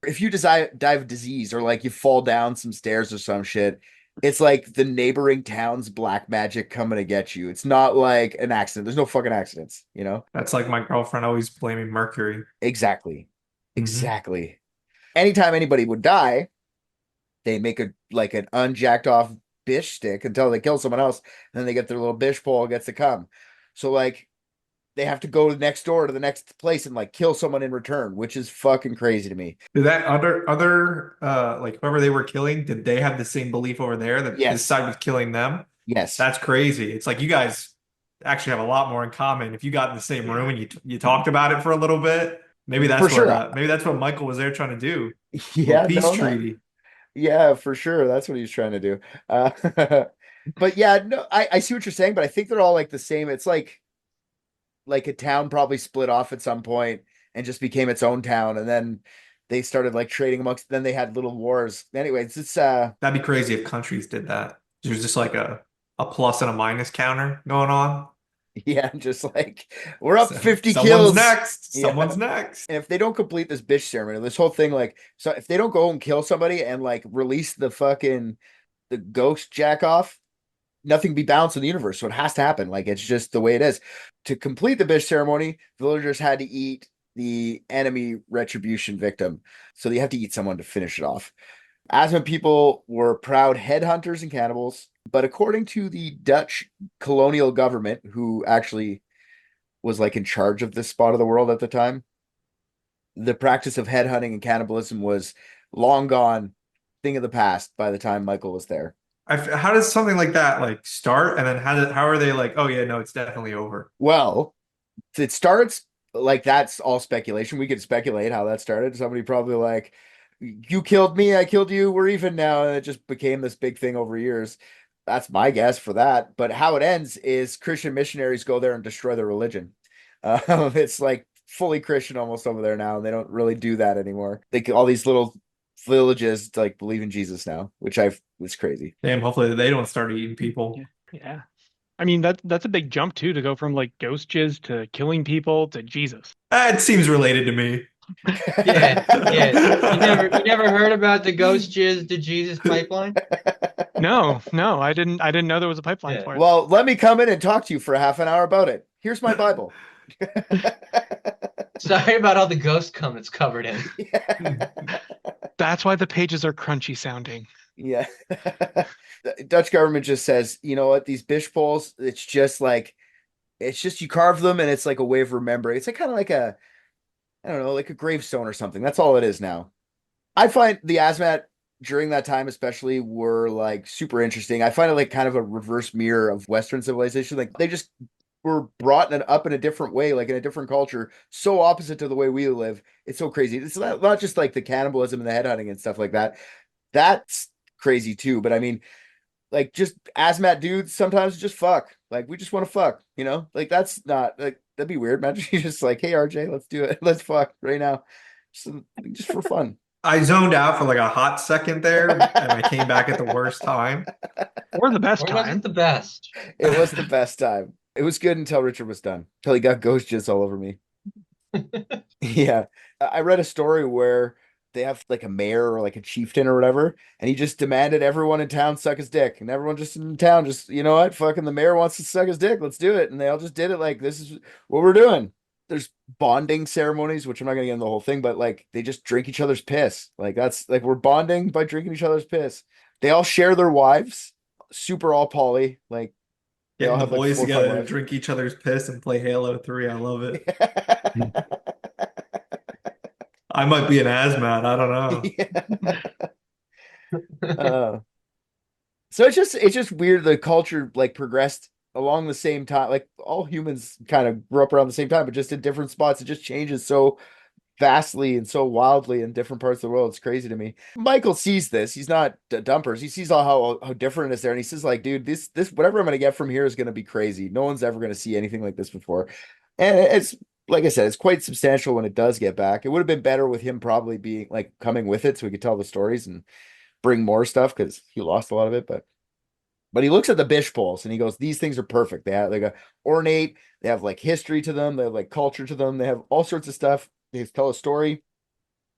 [SPEAKER 2] If you die of disease or like you fall down some stairs or some shit, it's like the neighboring town's black magic coming to get you. It's not like an accident. There's no fucking accidents, you know?
[SPEAKER 4] That's like my girlfriend always blaming Mercury.
[SPEAKER 2] Exactly. Exactly. Anytime anybody would die, they make an unjacked off bish stick until they kill someone else, and then they get their little bish pole gets to come. So like they have to go next door to the next place and like kill someone in return, which is fucking crazy to me.
[SPEAKER 4] Did that other like whoever they were killing, did they have the same belief over there that
[SPEAKER 2] Yes.
[SPEAKER 4] this side was killing them?
[SPEAKER 2] Yes.
[SPEAKER 4] That's crazy. It's like you guys actually have a lot more in common. If you got in the same room and you talked about it for a little bit, maybe that's
[SPEAKER 2] For sure.
[SPEAKER 4] maybe that's what Michael was there trying to do.
[SPEAKER 2] Yeah,
[SPEAKER 4] Peace treaty.
[SPEAKER 2] Yeah, for sure. That's what he's trying to do. But yeah, no, I see what you're saying, but I think they're all like the same. It's like a town probably split off at some point and just became its own town, and then they started like trading amongst. Then they had little wars. Anyways, it's
[SPEAKER 4] That'd be crazy if countries did that. There's just like a plus and a minus counter going on.
[SPEAKER 2] yeah, just like we're up 50
[SPEAKER 4] Someone's
[SPEAKER 2] kills
[SPEAKER 4] next.
[SPEAKER 2] Yeah.
[SPEAKER 4] Someone's next.
[SPEAKER 2] And if they don't complete this bish ceremony, this whole thing, like, so if they don't go and kill somebody and like release the ghost jack off, nothing be balanced in the universe. So it has to happen. Like, it's just the way it is. To complete the bish ceremony, villagers had to eat the enemy retribution victim. So you have to eat someone to finish it off. Azman people were proud headhunters and cannibals, but according to the Dutch colonial government, who actually was like in charge of this spot of the world at the time, the practice of headhunting and cannibalism was long gone, thing of the past by the time Michael was there.
[SPEAKER 4] How does something like that like start, and then how are they like, oh yeah, no, it's definitely over?
[SPEAKER 2] Well, it starts like that's all speculation. We could speculate how that started. Somebody probably like, you killed me, I killed you, we're even now, and it just became this big thing over years. That's my guess for that. But how it ends is Christian missionaries go there and destroy their religion. It's like fully Christian almost over there now. They don't really do that anymore. All these little villages like believe in Jesus now, which was crazy.
[SPEAKER 4] Damn, hopefully they don't start eating people.
[SPEAKER 3] Yeah. I mean, that's a big jump too, to go from like ghost jizz to killing people to Jesus.
[SPEAKER 4] It seems related to me.
[SPEAKER 1] Yeah. You never heard about the ghost jizz to Jesus pipeline?
[SPEAKER 3] No, I didn't know there was a pipeline for it.
[SPEAKER 2] Well, let me come in and talk to you for half an hour about it. Here's my Bible.
[SPEAKER 1] Sorry about all the ghost cum it's covered in.
[SPEAKER 2] Yeah.
[SPEAKER 3] That's why the pages are crunchy sounding.
[SPEAKER 2] Yeah. The Dutch government just says, you know what, these bish poles, it's just you carve them and it's like a way of remembering. It's like kind of like I don't know, like a gravestone or something. That's all it is now. I find the Asmat during that time, especially, were like super interesting. I find it like kind of a reverse mirror of Western civilization. Like they just were brought up in a different way, like in a different culture, so opposite to the way we live. It's so crazy. It's not just like the cannibalism and the headhunting and stuff like that. That's crazy too. But I mean, like just Asmat dudes sometimes just fuck. Like we just want to fuck, you know? Like that's not like that'd be weird. Imagine you just like, hey RJ, let's do it. Let's fuck right now. Just for fun.
[SPEAKER 4] I zoned out for like a hot second there, and I came back at the worst time.
[SPEAKER 3] Or the best
[SPEAKER 1] Or was
[SPEAKER 3] time.
[SPEAKER 1] it the best?
[SPEAKER 2] It was the best time. It was good until Richard was done. Until he got ghost jizz all over me. Yeah. I read a story where they have like a mayor or like a chieftain or whatever, and he just demanded everyone in town suck his dick. And everyone just in town just, you know what? Fucking the mayor wants to suck his dick. Let's do it. And they all just did it like this is what we're doing. There's bonding ceremonies, which I'm not gonna get into the whole thing, but like they just drink each other's piss. Like that's like we're bonding by drinking each other's piss. They all share their wives, super all poly. Like they all
[SPEAKER 4] Getting the
[SPEAKER 2] have like
[SPEAKER 4] boys
[SPEAKER 2] 4 or 5
[SPEAKER 4] together to
[SPEAKER 2] wives.
[SPEAKER 4] drink each other's piss and play Halo 3. I love it. I might be an asthmat. I don't know.
[SPEAKER 2] Yeah. So it's just weird. The culture like progressed along the same time. Like all humans kind of grew up around the same time, but just in different spots. It just changes so vastly and so wildly in different parts of the world. It's crazy to me. Michael sees this. He's not dumpers. He sees all how different it is there, and he says like, dude, this whatever I'm gonna get from here is gonna be crazy. No one's ever gonna see anything like this before. And it's like I said, it's quite substantial when it does get back. It would have been better with him probably being like coming with it so we could tell the stories and bring more stuff because he lost a lot of it. But he looks at the Bish poles and he goes, these things are perfect. They have like a ornate, they have like history to them, they have like culture to them, they have all sorts of stuff. They tell a story.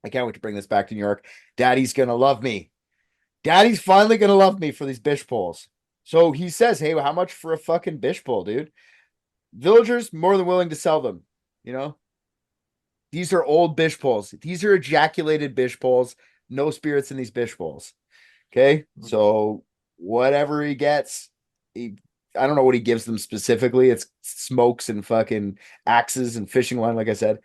[SPEAKER 2] I can't wait to bring this back to New York. Daddy's gonna love me. Daddy's finally gonna love me for these Bish poles. So he says, hey, how much for a fucking Bish pole, dude? Villagers more than willing to sell them, you know? These are old Bish poles. These are ejaculated Bish poles. No spirits in these Bish poles. Okay. So whatever he gets, I don't know what he gives them specifically. It's smokes and fucking axes and fishing line, like I said.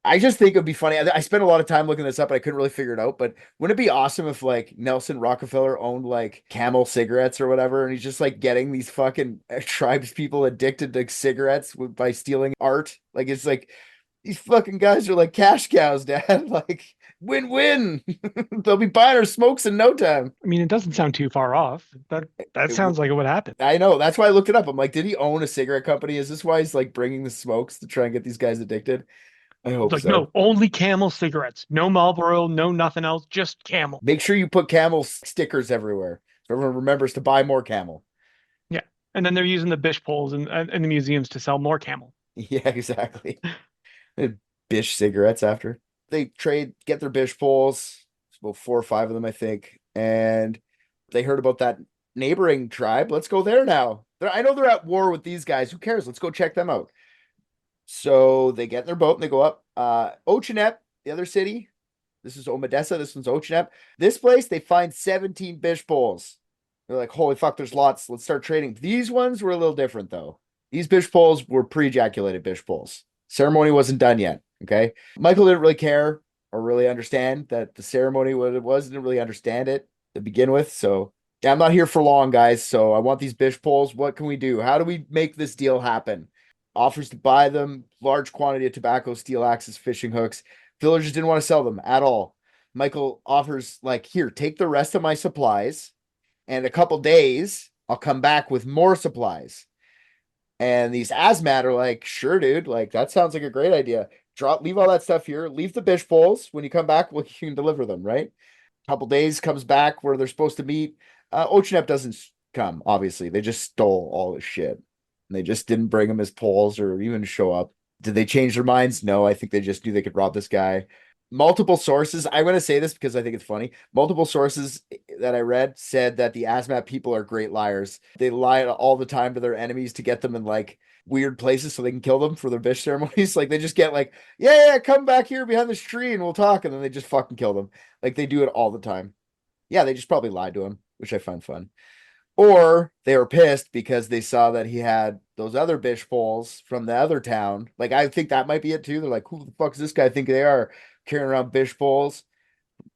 [SPEAKER 2] I just think it'd be funny. I spent a lot of time looking this up. I couldn't really figure it out, but wouldn't it be awesome if like Nelson Rockefeller owned like Camel cigarettes or whatever, and he's just like getting these fucking tribes people addicted to cigarettes by stealing art? Like it's like these fucking guys are like cash cows, Dad. Like win-win. They'll be buying our smokes in no time.
[SPEAKER 3] I mean, it doesn't sound too far off. That sounds like it would happen.
[SPEAKER 2] I know. That's why I looked it up. I'm like, did he own a cigarette company? Is this why he's like bringing the smokes to try and get these guys addicted? I hope
[SPEAKER 3] Like,
[SPEAKER 2] so.
[SPEAKER 3] no, only Camel cigarettes. No Marlboro, no nothing else, just Camel.
[SPEAKER 2] Make sure you put Camel stickers everywhere so everyone remembers to buy more Camel.
[SPEAKER 3] Yeah. And then they're using the Bish poles in the museums to sell more Camel.
[SPEAKER 2] Yeah, exactly. Bish cigarettes after. They get their Bish poles. It's about 4 or 5 of them, I think. And they heard about that neighboring tribe. Let's go there now. I know they're at war with these guys. Who cares? Let's go check them out. So they get in their boat and they go up. Ochinep, the other city. This is Omedessa. This one's Ochinep. This place, they find 17 Bish poles. They're like, holy fuck, there's lots. Let's start trading. These ones were a little different, though. These Bish poles were pre-ejaculated Bish poles. Ceremony wasn't done yet, okay? Michael didn't really care or really understand that the ceremony, what it was, didn't really understand it to begin with. So, yeah, I'm not here for long, guys. So I want these Bish poles. What can we do? How do we make this deal happen? Offers to buy them, large quantity of tobacco, steel axes, fishing hooks. Villagers didn't want to sell them at all. Michael offers, like, here, take the rest of my supplies, and a couple days, I'll come back with more supplies. And these Asmat are like, sure, dude, like, that sounds like a great idea. Leave all that stuff here. Leave the Bish poles. When you come back, you can deliver them, right? A couple days comes back where they're supposed to meet. Ochinep doesn't come, obviously. They just stole all his shit. And they just didn't bring him his poles or even show up. Did they change their minds? No, I think they just knew they could rob this guy. Multiple sources, I'm going to say this because I think it's funny. Multiple sources that I read said that the Asmat people are great liars. They lie all the time to their enemies to get them in like weird places so they can kill them for their Bish ceremonies. Like they just get like, yeah, come back here behind this tree and we'll talk. And then they just fucking kill them. Like they do it all the time. Yeah, they just probably lied to him, which I find fun. Or they were pissed because they saw that he had those other bish poles from the other town. Like, I think that might be it too. They're like, who the fuck does this guy think they are carrying around bish poles?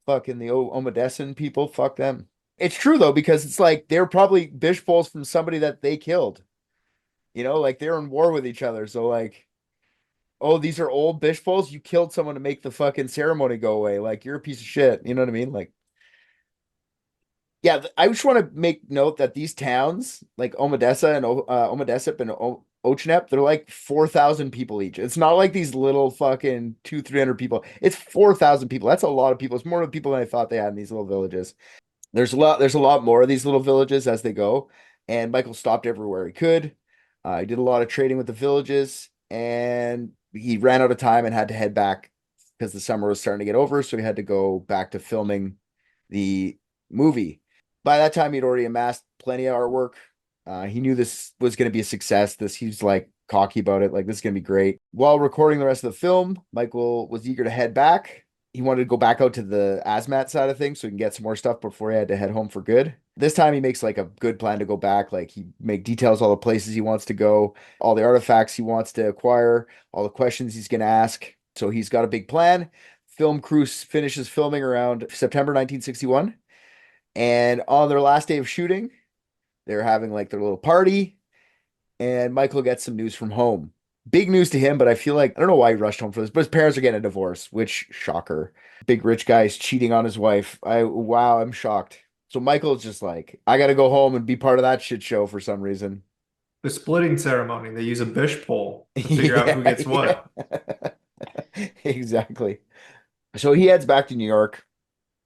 [SPEAKER 2] Fucking the Omedesan people, fuck them. It's true though, because it's like they're probably bish poles from somebody that they killed. Like they're in war with each other. So like, oh, these are old bish poles. You killed someone to make the fucking ceremony go away. Like you're a piece of shit. You know what I mean? Like, yeah, I just want to make note that these towns, like Omedesip and Ochnep, they're like 4,000 people each. It's not like these little fucking 300 people. It's 4,000 people. That's a lot of people. It's more people than I thought they had in these little villages. There's a lot more of these little villages as they go, and Michael stopped everywhere he could. He did a lot of trading with the villages, and he ran out of time and had to head back because the summer was starting to get over, so he had to go back to filming the movie. By that time, he'd already amassed plenty of artwork. He knew this was going to be a success. He's like cocky about it, like this is going to be great. While recording the rest of the film, Michael was eager to head back. He wanted to go back out to the Asmat side of things so he can get some more stuff before he had to head home for good. This time he makes like a good plan to go back. Like he details all the places he wants to go, all the artifacts he wants to acquire, all the questions he's going to ask. So he's got a big plan. Film crew finishes filming around September 1961. And on their last day of shooting, they're having like their little party, and Michael gets some news from home. Big news to him, but I feel like I don't know why he rushed home for this, but his parents are getting a divorce, which shocker. Big rich guy is cheating on his wife. Wow, I'm shocked. So Michael's just like, I gotta go home and be part of that shit show for some reason.
[SPEAKER 4] The splitting ceremony, they use a bish pole to figure out who gets what.
[SPEAKER 2] Exactly. So he heads back to New York.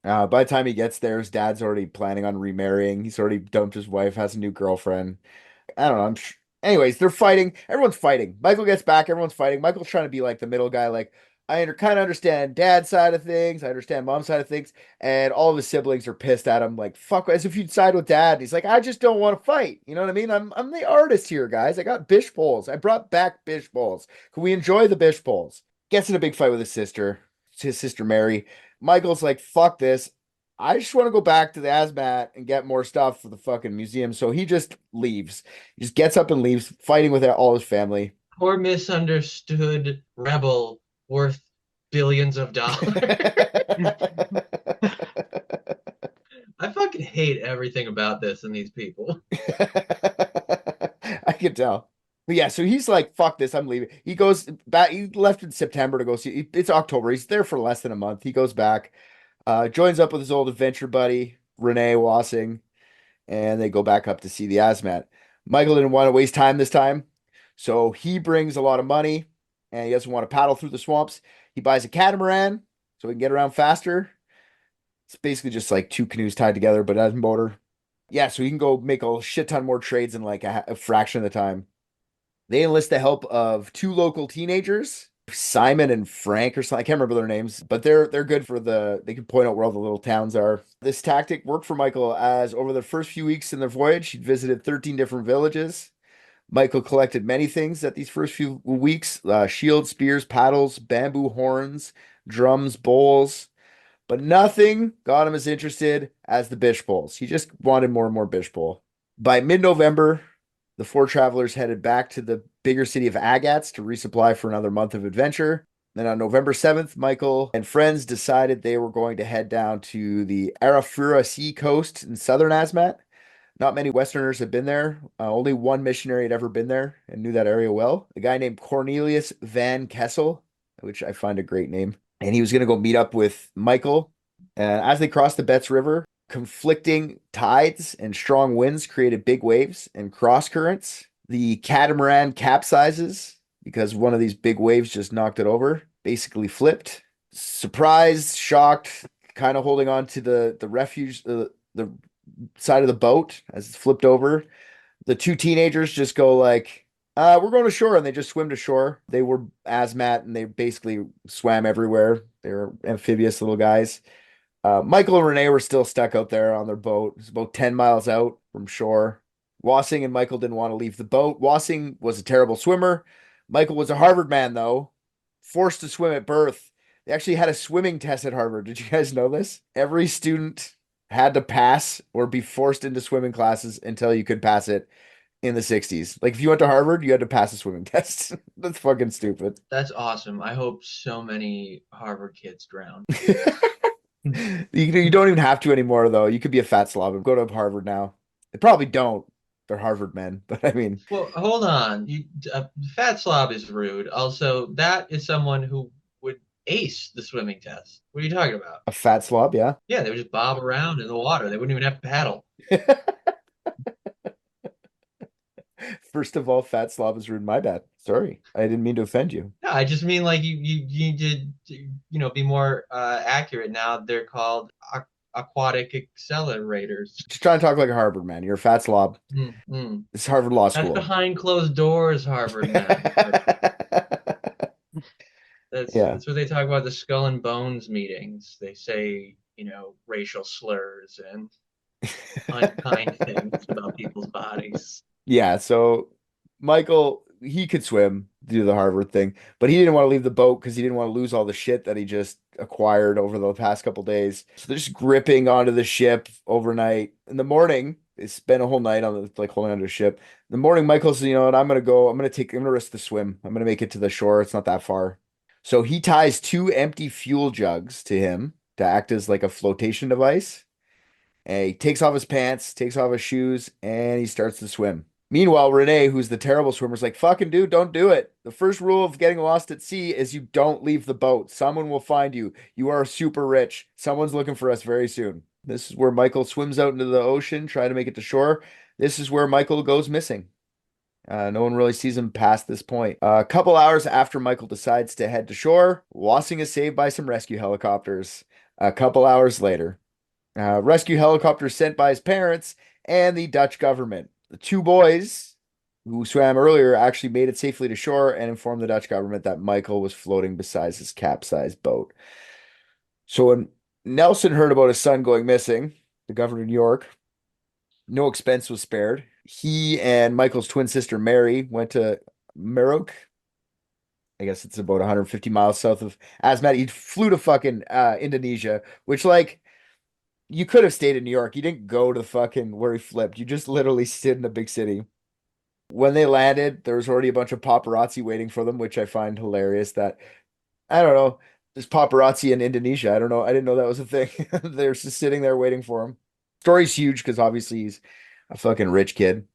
[SPEAKER 2] By the time he gets there, his dad's already planning on remarrying. He's already dumped his wife, has a new girlfriend. I don't know. Anyways, they're fighting. Everyone's fighting. Michael gets back. Everyone's fighting. Michael's trying to be like the middle guy. Like, kind of understand dad's side of things. I understand mom's side of things. And all of his siblings are pissed at him. Like, fuck, as if you'd side with dad. And he's like, I just don't want to fight. You know what I mean? I'm the artist here, guys. I got bish poles. I brought back bish poles. Can we enjoy the bish poles? Gets in a big fight with his sister Mary. Michael's like, fuck this. I just want to go back to the Asmat and get more stuff for the fucking museum. So he just leaves. He just gets up and leaves, fighting with all his family.
[SPEAKER 1] Poor misunderstood rebel worth billions of dollars. I fucking hate everything about this and these people.
[SPEAKER 2] I can tell. But yeah, so he's like, fuck this, I'm leaving. He goes back. He left in September to go see. It's October. He's there for less than a month. He goes back, joins up with his old adventure buddy, Renee Wassing, and they go back up to see the Asmat. Michael didn't want to waste time this time, so he brings a lot of money, and he doesn't want to paddle through the swamps. He buys a catamaran so he can get around faster. It's basically just like two canoes tied together, but as a motor. Yeah, so he can go make a shit ton more trades in like a fraction of the time. They enlist the help of two local teenagers, Simon and Frank or something. I can't remember their names, but they're good for they can point out where all the little towns are. This tactic worked for Michael as over the first few weeks in their voyage, he'd visited 13 different villages. Michael collected many things at these first few weeks, shields, spears, paddles, bamboo horns, drums, bowls, but nothing got him as interested as the bish bowls. He just wanted more and more bish bowl. By mid-November, the four travelers headed back to the bigger city of Agats to resupply for another month of adventure. Then on November 7th, Michael and friends decided they were going to head down to the Arafura Sea coast in southern Asmat. Not many Westerners had been there. Only one missionary had ever been there and knew that area well. A guy named Cornelius Van Kessel, which I find a great name. And he was going to go meet up with Michael. As they crossed the Betts River, conflicting tides and strong winds created big waves and cross currents. The catamaran capsizes because one of these big waves just knocked it over, basically flipped. Surprised, shocked, kind of holding on to the refuge, the side of the boat as it's flipped over. The two teenagers just go like, we're going to shore, and they just swim to shore. They were Asmat, and they basically swam everywhere. They were amphibious little guys. Michael and Renee were still stuck out there on their boat. It's about 10 miles out from shore. Wassing and Michael didn't want to leave the boat. Wassing was a terrible swimmer. Michael was a Harvard man, though, forced to swim at birth. They actually had a swimming test at Harvard. Did you guys know this? Every student had to pass or be forced into swimming classes until you could pass it in the 60s. Like if you went to Harvard, you had to pass a swimming test. That's fucking stupid.
[SPEAKER 1] That's awesome. I hope so many Harvard kids drown.
[SPEAKER 2] You don't even have to anymore, though. You could be a fat slob and go to Harvard now. They probably don't. They're Harvard men, but I mean,
[SPEAKER 1] Well, hold on. Fat slob is rude. Also, that is someone who would ace the swimming test. What are you talking about?
[SPEAKER 2] a fat slob, yeah.
[SPEAKER 1] Yeah, they would just bob around in the water. They wouldn't even have to paddle.
[SPEAKER 2] First of all, fat slob is rude. My bad. Sorry, I didn't mean to offend you.
[SPEAKER 1] No, I just mean like you need to be more accurate now. They're called aquatic accelerators.
[SPEAKER 2] Just trying to talk like a Harvard man. You're a fat slob.
[SPEAKER 1] Mm-hmm.
[SPEAKER 2] It's Harvard Law
[SPEAKER 1] That's
[SPEAKER 2] School.
[SPEAKER 1] behind closed doors, Harvard man.
[SPEAKER 2] Yeah.
[SPEAKER 1] That's what they talk about the skull and bones meetings. They say, racial slurs and unkind things about people's bodies.
[SPEAKER 2] Yeah, so Michael, he could swim, do the Harvard thing, but he didn't want to leave the boat because he didn't want to lose all the shit that he just acquired over the past couple days. So they're just gripping onto the ship overnight. In the morning, they spent a whole night on the like holding onto the ship. In the morning, Michael says, you know what, I'm gonna risk the swim. I'm gonna make it to the shore. It's not that far. So he ties two empty fuel jugs to him to act as like a flotation device. And he takes off his pants, takes off his shoes, and he starts to swim. Meanwhile, Renee, who's the terrible swimmer, is like, fucking dude, don't do it. The first rule of getting lost at sea is you don't leave the boat. Someone will find you. You are super rich. Someone's looking for us very soon. This is where Michael swims out into the ocean, trying to make it to shore. This is where Michael goes missing. No one really sees him past this point. A couple hours after Michael decides to head to shore, Wassing is saved by some rescue helicopters. A couple hours later, rescue helicopters sent by his parents and the Dutch government. The two boys who swam earlier actually made it safely to shore and informed the Dutch government that Michael was floating beside his capsized boat. So when Nelson heard about his son going missing, the governor of New York, no expense was spared. He and Michael's twin sister Mary went to Merauke. I guess it's about 150 miles south of Asmat. He flew to fucking Indonesia, which like you could have stayed in New York. You didn't go to fucking where he flipped. You just literally stayed in a big city. When they landed, there was already a bunch of paparazzi waiting for them, which I find hilarious that, I don't know, there's paparazzi in Indonesia. I don't know. I didn't know that was a thing. They're just sitting there waiting for him. Story's huge because obviously he's a fucking rich kid,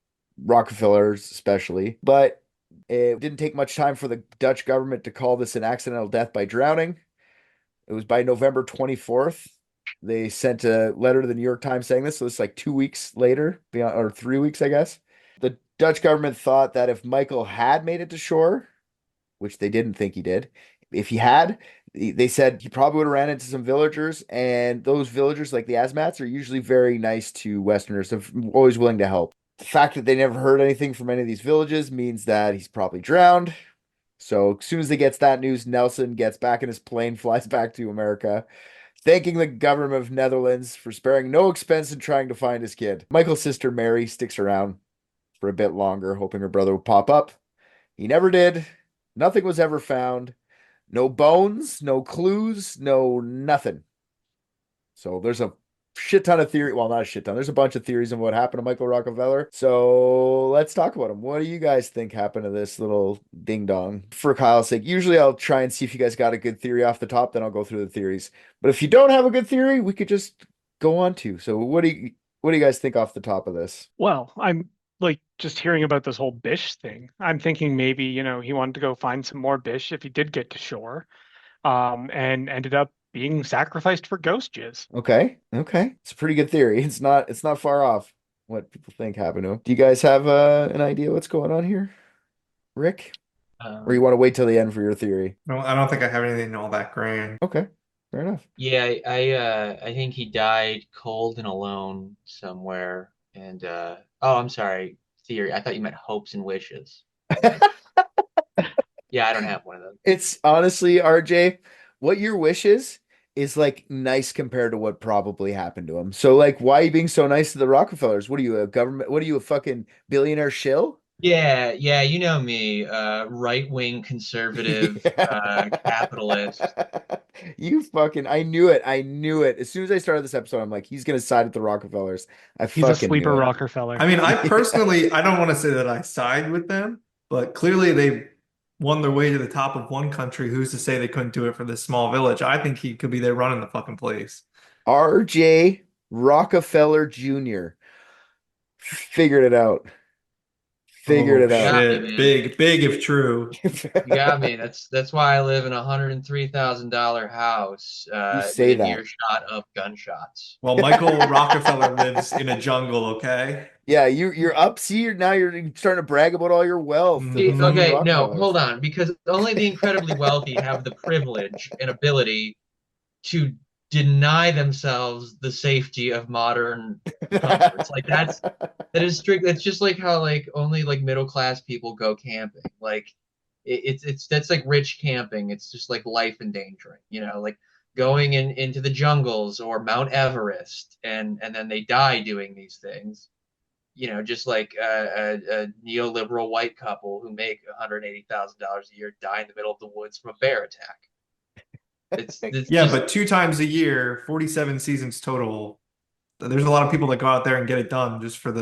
[SPEAKER 2] Rockefellers especially. But it didn't take much time for the Dutch government to call this an accidental death by drowning. It was by November 24th. They sent a letter to the New York Times saying this. So it's like 2 weeks later, or 3 weeks, I guess. The Dutch government thought that if Michael had made it to shore, which they didn't think he did, if he had, they said he probably would have ran into some villagers. And those villagers, like the Asmats, are usually very nice to Westerners. They're always willing to help. The fact that they never heard anything from any of these villages means that he's probably drowned. So as soon as he gets that news, Nelson gets back in his plane, flies back to America, thanking the government of Netherlands for sparing no expense in trying to find his kid. Michael's sister Mary sticks around for a bit longer, hoping her brother would pop up. He never did. Nothing was ever found. No bones, no clues, no nothing. So there's a shit ton of theory. Well, not a shit ton. There's a bunch of theories on what happened to Michael Rockefeller. So let's talk about him. What do you guys think happened to this little ding dong? For Kyle's sake, usually I'll try and see if you guys got a good theory off the top, then I'll go through the theories. But if you don't have a good theory, we could just go on to. So what do you guys think off the top of this?
[SPEAKER 3] Well, I'm like just hearing about this whole Bish thing. I'm thinking maybe, he wanted to go find some more Bish if he did get to shore, and ended up being sacrificed for ghost jizz.
[SPEAKER 2] Okay. It's a pretty good theory. It's not far off what people think happened to him. Do you guys have an idea what's going on here? Rick? Or you want to wait till the end for your theory?
[SPEAKER 4] No, I don't think I have anything all that grand.
[SPEAKER 2] Okay. Fair enough.
[SPEAKER 1] Yeah, I think he died cold and alone somewhere. And I'm sorry, theory. I thought you meant hopes and wishes. Yeah, I don't have one of those.
[SPEAKER 2] It's honestly, RJ, what your wish is like nice compared to what probably happened to him. So like, why are you being so nice to the Rockefellers? What are you, a government? What are you, a fucking billionaire shill?
[SPEAKER 1] Yeah, you know me, right-wing conservative capitalist.
[SPEAKER 2] You fucking, I knew it. I knew it. As soon as I started this episode, I'm like, he's gonna side with the Rockefellers. I
[SPEAKER 3] He's a
[SPEAKER 2] fucking
[SPEAKER 3] sleeper
[SPEAKER 2] knew it.
[SPEAKER 3] Rockefeller.
[SPEAKER 4] I mean, I personally, I don't want to say that I side with them, but clearly they won their way to the top of one country. Who's to say they couldn't do it for this small village? I think he could be there running the fucking place.
[SPEAKER 2] R.J. Rockefeller Jr. figured it out. Figured
[SPEAKER 4] Oh
[SPEAKER 2] it
[SPEAKER 1] You
[SPEAKER 2] out.
[SPEAKER 1] got me,
[SPEAKER 4] shit.
[SPEAKER 1] man.
[SPEAKER 4] Big if true.
[SPEAKER 1] You got me. That's why I live in a $103,000 house
[SPEAKER 2] You say
[SPEAKER 1] within
[SPEAKER 2] that.
[SPEAKER 1] earshot of gunshots.
[SPEAKER 4] Well, Michael Rockefeller lives in a jungle, okay?
[SPEAKER 2] Yeah, you're up. See, now you're starting to brag about all your wealth. The fucking
[SPEAKER 1] Okay, no,
[SPEAKER 2] Rockefellers.
[SPEAKER 1] hold on, because only the incredibly wealthy have the privilege and ability to deny themselves the safety of modern comforts. Like that is strict. That's just like how like only like middle class people go camping. Like it's that's like rich camping. It's just like life endangering. Like going into the jungles or Mount Everest, and then they die doing these things. Just like a neoliberal white couple who make $180,000 a year die in the middle of the woods from a bear attack. It's
[SPEAKER 4] Yeah,
[SPEAKER 1] just
[SPEAKER 4] but 2 times a year, 47 seasons total. There's a lot of people that go out there and get it done just for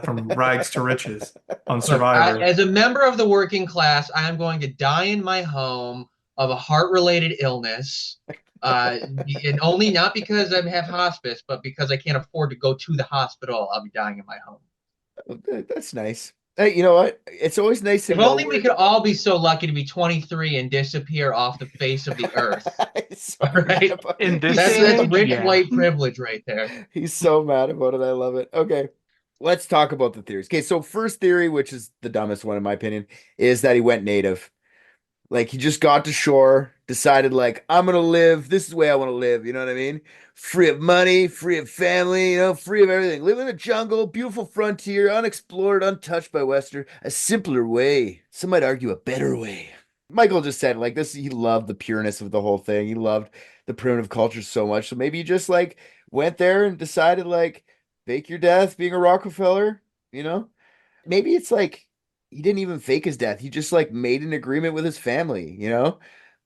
[SPEAKER 4] from rags to riches on
[SPEAKER 1] look.
[SPEAKER 4] Survivor.
[SPEAKER 1] As a member of the working class, I am going to die in my home of a heart-related illness, and only not because I have hospice, but because I can't afford to go to the hospital. I'll be dying in my home.
[SPEAKER 2] That's nice. Hey, you know what? It's always nice to
[SPEAKER 1] If
[SPEAKER 2] know
[SPEAKER 1] only we could all be so lucky to be 23 and disappear off the face of the earth.
[SPEAKER 2] He's so
[SPEAKER 1] All
[SPEAKER 2] mad
[SPEAKER 1] right,
[SPEAKER 2] about
[SPEAKER 3] In
[SPEAKER 2] it.
[SPEAKER 3] this
[SPEAKER 1] that's
[SPEAKER 3] day and
[SPEAKER 1] that's
[SPEAKER 3] age,
[SPEAKER 1] rich
[SPEAKER 3] yeah.
[SPEAKER 1] white privilege right there.
[SPEAKER 2] He's so mad about it. I love it. Okay, let's talk about the theories. Okay, so first theory, which is the dumbest one in my opinion, is that he went native. Like he just got to shore, decided like I'm gonna live. This is the way I want to live. You know what I mean? Free of money, free of family, free of everything. Live in the jungle, beautiful frontier, unexplored, untouched by Western. A simpler way. Some might argue a better way. Michael just said like this. He loved the pureness of the whole thing. He loved the primitive culture so much. So maybe he just like went there and decided like fake your death, being a Rockefeller. You know? Maybe it's like he didn't even fake his death. He just like made an agreement with his family, you know?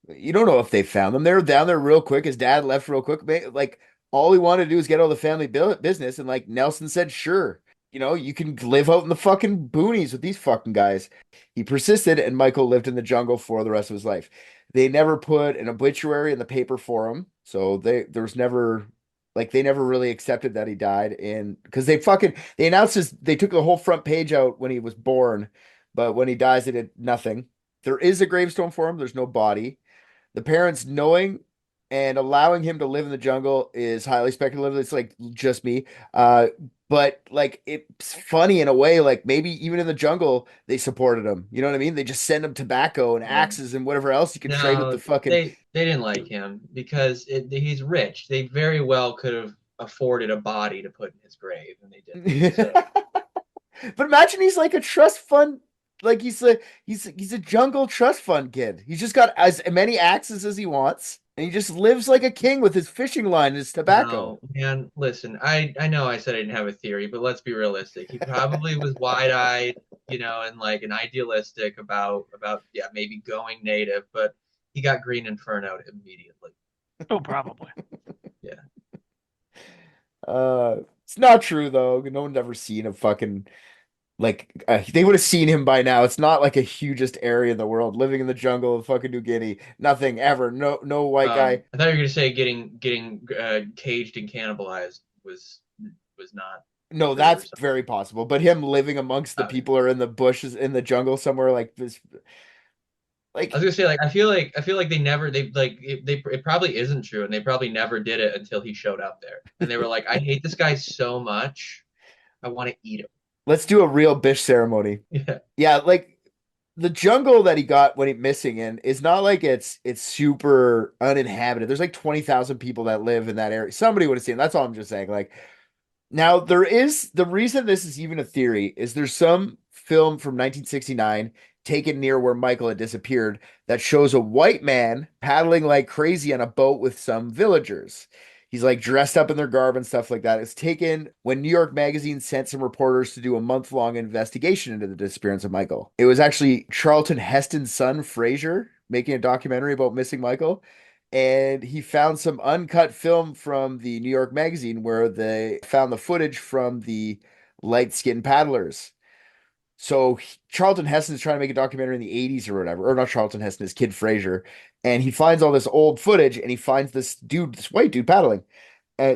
[SPEAKER 2] You don't know if they found him. They were down there real quick. His dad left real quick. Like all he wanted to do was get all the family business. And like Nelson said, sure, you can live out in the fucking boonies with these fucking guys. He persisted, and Michael lived in the jungle for the rest of his life. They never put an obituary in the paper for him, so there was never like they never really accepted that he died in because they announced they took the whole front page out when he was born, but when he dies, they did nothing. There is a gravestone for him. There's no body. The parents knowing and allowing him to live in the jungle is highly speculative. It's like just me. But like it's funny in a way, like maybe even in the jungle they supported him. You know what I mean? They just send him tobacco and axes and whatever else you can trade with the
[SPEAKER 1] No,
[SPEAKER 2] fucking
[SPEAKER 1] they didn't like him because he's rich. They very well could have afforded a body to put in his grave, and they didn't. So
[SPEAKER 2] But imagine he's like a trust fund, like he's a jungle trust fund kid. He's just got as many axes as he wants, and he just lives like a king with his fishing line and his tobacco.
[SPEAKER 1] no, man. Listen, I know I said I didn't have a theory, but let's be realistic. He probably was wide-eyed, and like an idealistic about yeah maybe going native, but he got green inferno immediately.
[SPEAKER 3] Oh, probably.
[SPEAKER 1] Yeah.
[SPEAKER 2] It's not true though. No one's ever seen a fucking like they would have seen him by now. It's not like a hugest area in the world, living in the jungle of fucking New Guinea. Nothing ever. No white guy.
[SPEAKER 1] I thought you were gonna say getting caged and cannibalized was not
[SPEAKER 2] No,
[SPEAKER 1] true or
[SPEAKER 2] that's
[SPEAKER 1] something.
[SPEAKER 2] very possible. But him living amongst the
[SPEAKER 1] Okay.
[SPEAKER 2] people or in the bushes in the jungle somewhere like this,
[SPEAKER 1] I was
[SPEAKER 2] like
[SPEAKER 1] gonna say like I feel like they never it probably isn't true, and they probably never did it until he showed up there, and they were like, I hate this guy so much, I want to eat him.
[SPEAKER 2] let's do a real Bish ceremony.
[SPEAKER 1] Yeah.
[SPEAKER 2] Yeah, like the jungle that he got when he missing in is not like it's super uninhabited. There's like 20,000 people that live in that area. Somebody would have seen. That's all I'm just saying. Like now there is the reason this is even a theory is there's some film from 1969 taken near where Michael had disappeared that shows a white man paddling like crazy on a boat with some villagers. He's like dressed up in their garb and stuff like that. It's taken when New York Magazine sent some reporters to do a month-long investigation into the disappearance of Michael. It was actually Charlton Heston's son, Fraser, making a documentary about missing Michael. And he found some uncut film from the New York Magazine where they found the footage from the light-skinned paddlers. So Charlton Heston's trying to make a documentary in the 80s or whatever, or not Charlton Heston, his kid Fraser, and he finds all this old footage and he finds this dude, this white dude paddling.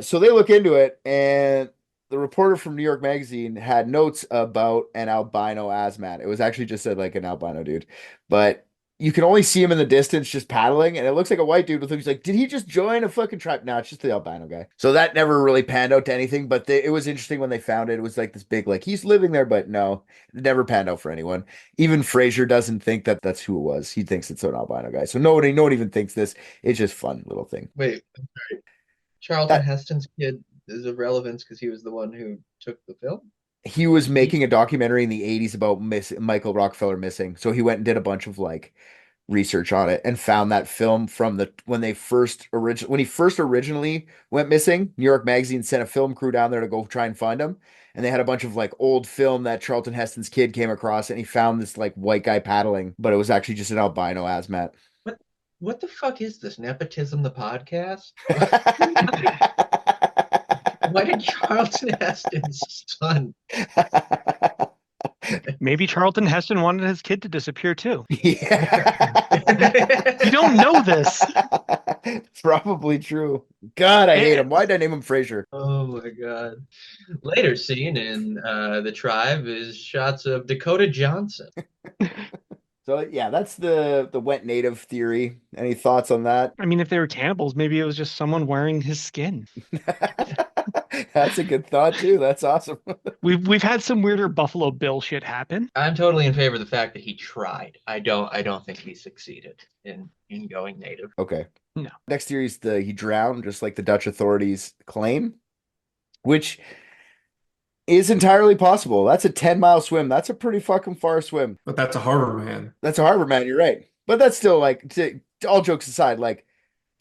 [SPEAKER 2] So they look into it, and the reporter from New York Magazine had notes about an albino asmat. It was actually just said like an albino dude, but you can only see him in the distance just paddling, and it looks like a white dude with him. He's like, did he just join a fucking tribe? No, it's just the albino guy. So that never really panned out to anything, but it was interesting when they found it. It was like this big, like, he's living there, but no, it never panned out for anyone. Even Fraser doesn't think that that's who it was. He thinks it's an albino guy. So no one even thinks this. It's just fun little thing.
[SPEAKER 1] Wait, I'm sorry. Charlton Heston's kid is of relevance because he was the one who took the film?
[SPEAKER 2] He was making a documentary in the 80s about Michael Rockefeller missing. So he went and did a bunch of like research on it and found that film from when he first originally went missing. New York Magazine sent a film crew down there to go try and find him. And they had a bunch of like old film that Charlton Heston's kid came across, and he found this like white guy paddling, but it was actually just an albino asmat.
[SPEAKER 1] What the fuck is this? Nepotism the podcast? Why did Charlton Heston's son?
[SPEAKER 3] Maybe Charlton Heston wanted his kid to disappear too.
[SPEAKER 2] Yeah.
[SPEAKER 3] You don't know this.
[SPEAKER 2] Probably true. God, I hate him. Why did I name him Fraser?
[SPEAKER 1] Oh my God. Later scene in The Tribe is shots of Dakota Johnson.
[SPEAKER 2] So yeah, that's the wet native theory. Any thoughts on that?
[SPEAKER 3] I mean, if they were cannibals, maybe it was just someone wearing his skin.
[SPEAKER 2] That's a good thought too. That's awesome.
[SPEAKER 3] We've had some weirder Buffalo Bill shit happen.
[SPEAKER 1] I'm totally in favor of the fact that he tried. I don't think he succeeded in going native.
[SPEAKER 2] Okay.
[SPEAKER 3] No.
[SPEAKER 2] Next theory is he drowned, just like the Dutch authorities claim, which is entirely possible. That's a 10-mile swim. That's a pretty fucking far swim.
[SPEAKER 4] But that's a harbor man.
[SPEAKER 2] That's a harbor man. You're right. But that's still like, all jokes aside, like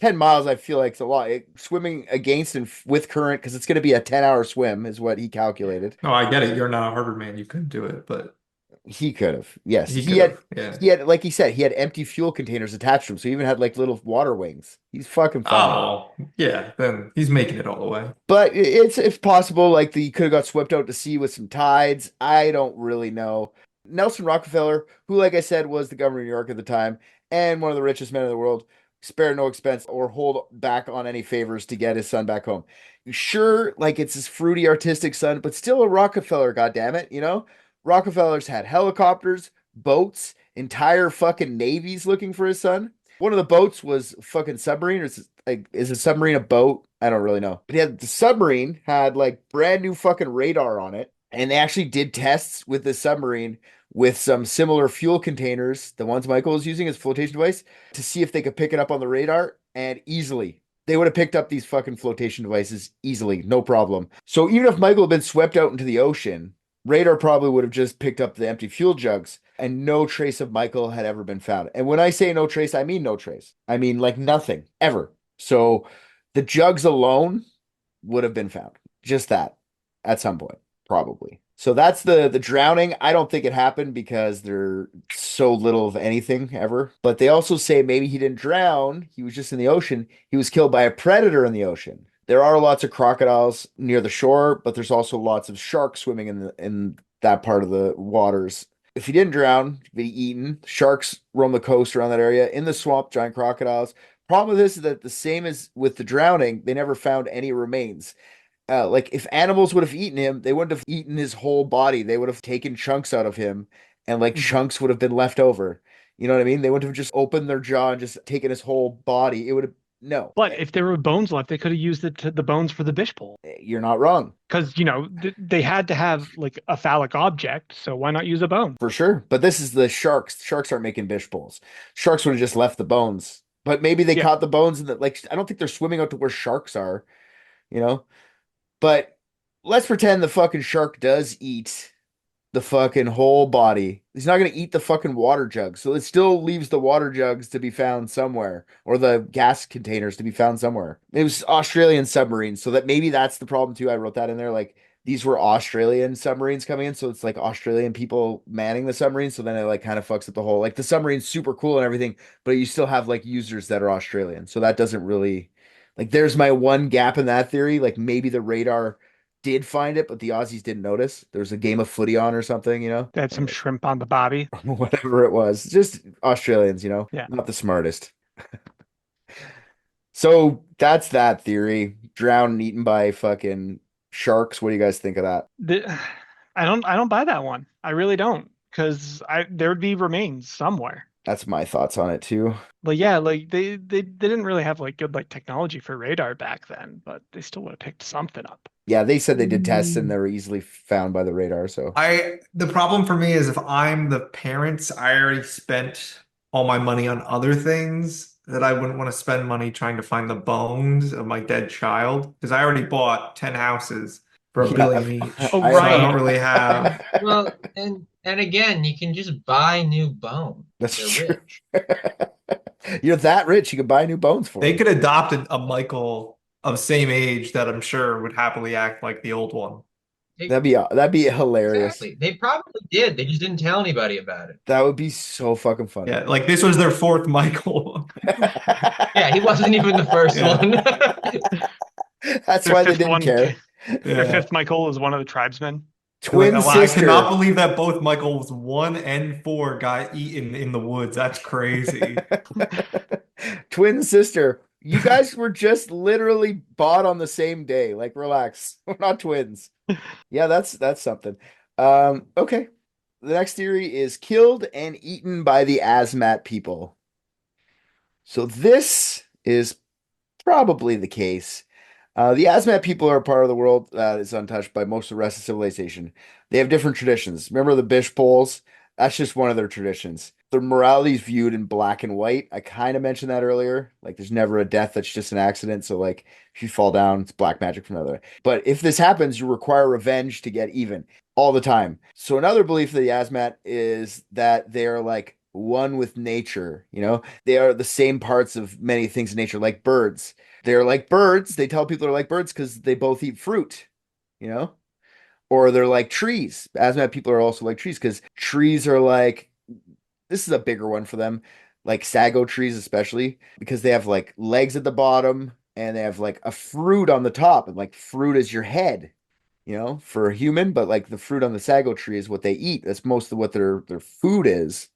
[SPEAKER 2] 10 miles, I feel like it's a lot. Swimming against and with current, because it's going to be a 10-hour swim, is what he calculated.
[SPEAKER 4] No, I get it. You're not a harbor man. You couldn't do it, but
[SPEAKER 2] he could have. Yes,
[SPEAKER 4] he
[SPEAKER 2] had.
[SPEAKER 4] Yeah.
[SPEAKER 2] He had, like he said, he had empty fuel containers attached to him, so he even had like little water wings. He's fucking fine.
[SPEAKER 4] Oh, yeah. Then he's making it all the way.
[SPEAKER 2] But it's possible, like he could have got swept out to sea with some tides. I don't really know. Nelson Rockefeller, who, like I said, was the governor of New York at the time and one of the richest men in the world, spare no expense or hold back on any favors to get his son back home. Sure, like it's his fruity artistic son, but still a Rockefeller, goddammit, you know? Rockefellers had helicopters, boats, entire fucking navies looking for his son. One of the boats was fucking submarine, or is a submarine a boat? I don't really know. But the submarine had like brand new fucking radar on it. And they actually did tests with the submarine with some similar fuel containers, the ones Michael was using as flotation device, to see if they could pick it up on the radar, and easily. They would have picked up these fucking flotation devices easily, no problem. So even if Michael had been swept out into the ocean, radar probably would have just picked up the empty fuel jugs, and no trace of Michael had ever been found. And when I say no trace, I mean no trace. I mean like nothing, ever. So the jugs alone would have been found. Just that, at some point, probably. So that's the drowning. I don't think it happened because there's so little of anything ever. But they also say maybe he didn't drown. He was just in the ocean. He was killed by a predator in the ocean. There are lots of crocodiles near the shore, but there's also lots of sharks swimming in that part of the waters. If he didn't drown, he'd be eaten. Sharks roam the coast around that area. In the swamp, giant crocodiles. Problem with this is that the same as with the drowning, they never found any remains. Like if animals would have eaten him, they wouldn't have eaten his whole body. They would have taken chunks out of him, and like chunks would have been left over. You know what I mean? They wouldn't have just opened their jaw and just taken his whole body. It would have no.
[SPEAKER 3] But if there were bones left, they could have used the bones for the bish pole.
[SPEAKER 2] You're not wrong.
[SPEAKER 3] Because, they had to have like a phallic object, so why not use a bone?
[SPEAKER 2] For sure. But this is the sharks. Sharks aren't making bish poles. Sharks would have just left the bones. But maybe they caught the bones and I don't think they're swimming out to where sharks are, you know? But let's pretend the fucking shark does eat the fucking whole body. He's not going to eat the fucking water jugs. So it still leaves the water jugs to be found somewhere or the gas containers to be found somewhere. It was Australian submarines. So that maybe that's the problem too. I wrote that in there. Like these were Australian submarines coming in. So it's like Australian people manning the submarine. So then it like kind of fucks up the whole, like the submarine's super cool and everything, but you still have like users that are Australian. So that doesn't really, like there's my one gap in that theory. Like maybe the radar did find it, but the Aussies didn't notice. There was a game of footy on or something,
[SPEAKER 3] They had some shrimp on the bobby.
[SPEAKER 2] whatever it was. Just Australians,
[SPEAKER 3] Yeah.
[SPEAKER 2] not the smartest. So that's that theory. Drowned and eaten by fucking sharks. What do you guys think of that?
[SPEAKER 3] I don't buy that one. I really don't, because there would be remains somewhere.
[SPEAKER 2] That's my thoughts on it too.
[SPEAKER 3] Like yeah, like they didn't really have like good like technology for radar back then, but they still would have picked something up.
[SPEAKER 2] Yeah, they said they did tests and they were easily found by the radar. So
[SPEAKER 4] The problem for me is if I'm the parents, I already spent all my money on other things that I wouldn't want to spend money trying to find the bones of my dead child because I already bought 10 houses for $1 billion each.
[SPEAKER 3] Oh,
[SPEAKER 4] So I
[SPEAKER 3] right.
[SPEAKER 4] don't really have.
[SPEAKER 1] Well, and again, you can just buy new bone.
[SPEAKER 2] that's
[SPEAKER 1] They're
[SPEAKER 2] true.
[SPEAKER 1] rich.
[SPEAKER 2] You're that rich, you could buy new bones for
[SPEAKER 4] They
[SPEAKER 2] it.
[SPEAKER 4] could adopt a Michael of same age that I'm sure would happily act like the old one.
[SPEAKER 2] That'd be hilarious.
[SPEAKER 1] Exactly. They probably did. They just didn't tell anybody about it.
[SPEAKER 2] That would be so fucking funny.
[SPEAKER 4] Yeah, like this was their fourth Michael.
[SPEAKER 1] Yeah, he wasn't even the first
[SPEAKER 4] Yeah.
[SPEAKER 1] one.
[SPEAKER 2] That's
[SPEAKER 3] Their
[SPEAKER 2] why they
[SPEAKER 3] fifth
[SPEAKER 2] didn't
[SPEAKER 3] one
[SPEAKER 2] care.
[SPEAKER 3] Their
[SPEAKER 4] Yeah.
[SPEAKER 3] fifth Michael is one of the tribesmen.
[SPEAKER 2] Twin
[SPEAKER 4] Like, I
[SPEAKER 2] sister.
[SPEAKER 4] cannot believe that both Michaels 1 and 4 got eaten in the woods. That's crazy.
[SPEAKER 2] Twin sister. You guys were just literally bought on the same day. Like, relax. We're not twins. Yeah, that's something. Okay. The next theory is killed and eaten by the Asmat people. So this is probably the case. The Asmat people are a part of the world that is untouched by most of the rest of civilization. They have different traditions. Remember the Bish poles? That's just one of their traditions. Their morality is viewed in black and white. I kind of mentioned that earlier. Like, there's never a death that's just an accident. So, like, if you fall down, it's black magic from another. But if this happens, you require revenge to get even all the time. So, another belief of the Asmat is that they are like one with nature. They are the same parts of many things in nature, like birds. They're like birds. They tell people they're like birds because they both eat fruit, you know? Or they're like trees. Asthmatic people are also like trees because trees are like, this is a bigger one for them, like sago trees, especially because they have like legs at the bottom and they have like a fruit on the top. And like fruit is your head, for a human, but like the fruit on the sago tree is what they eat. That's most of what their food is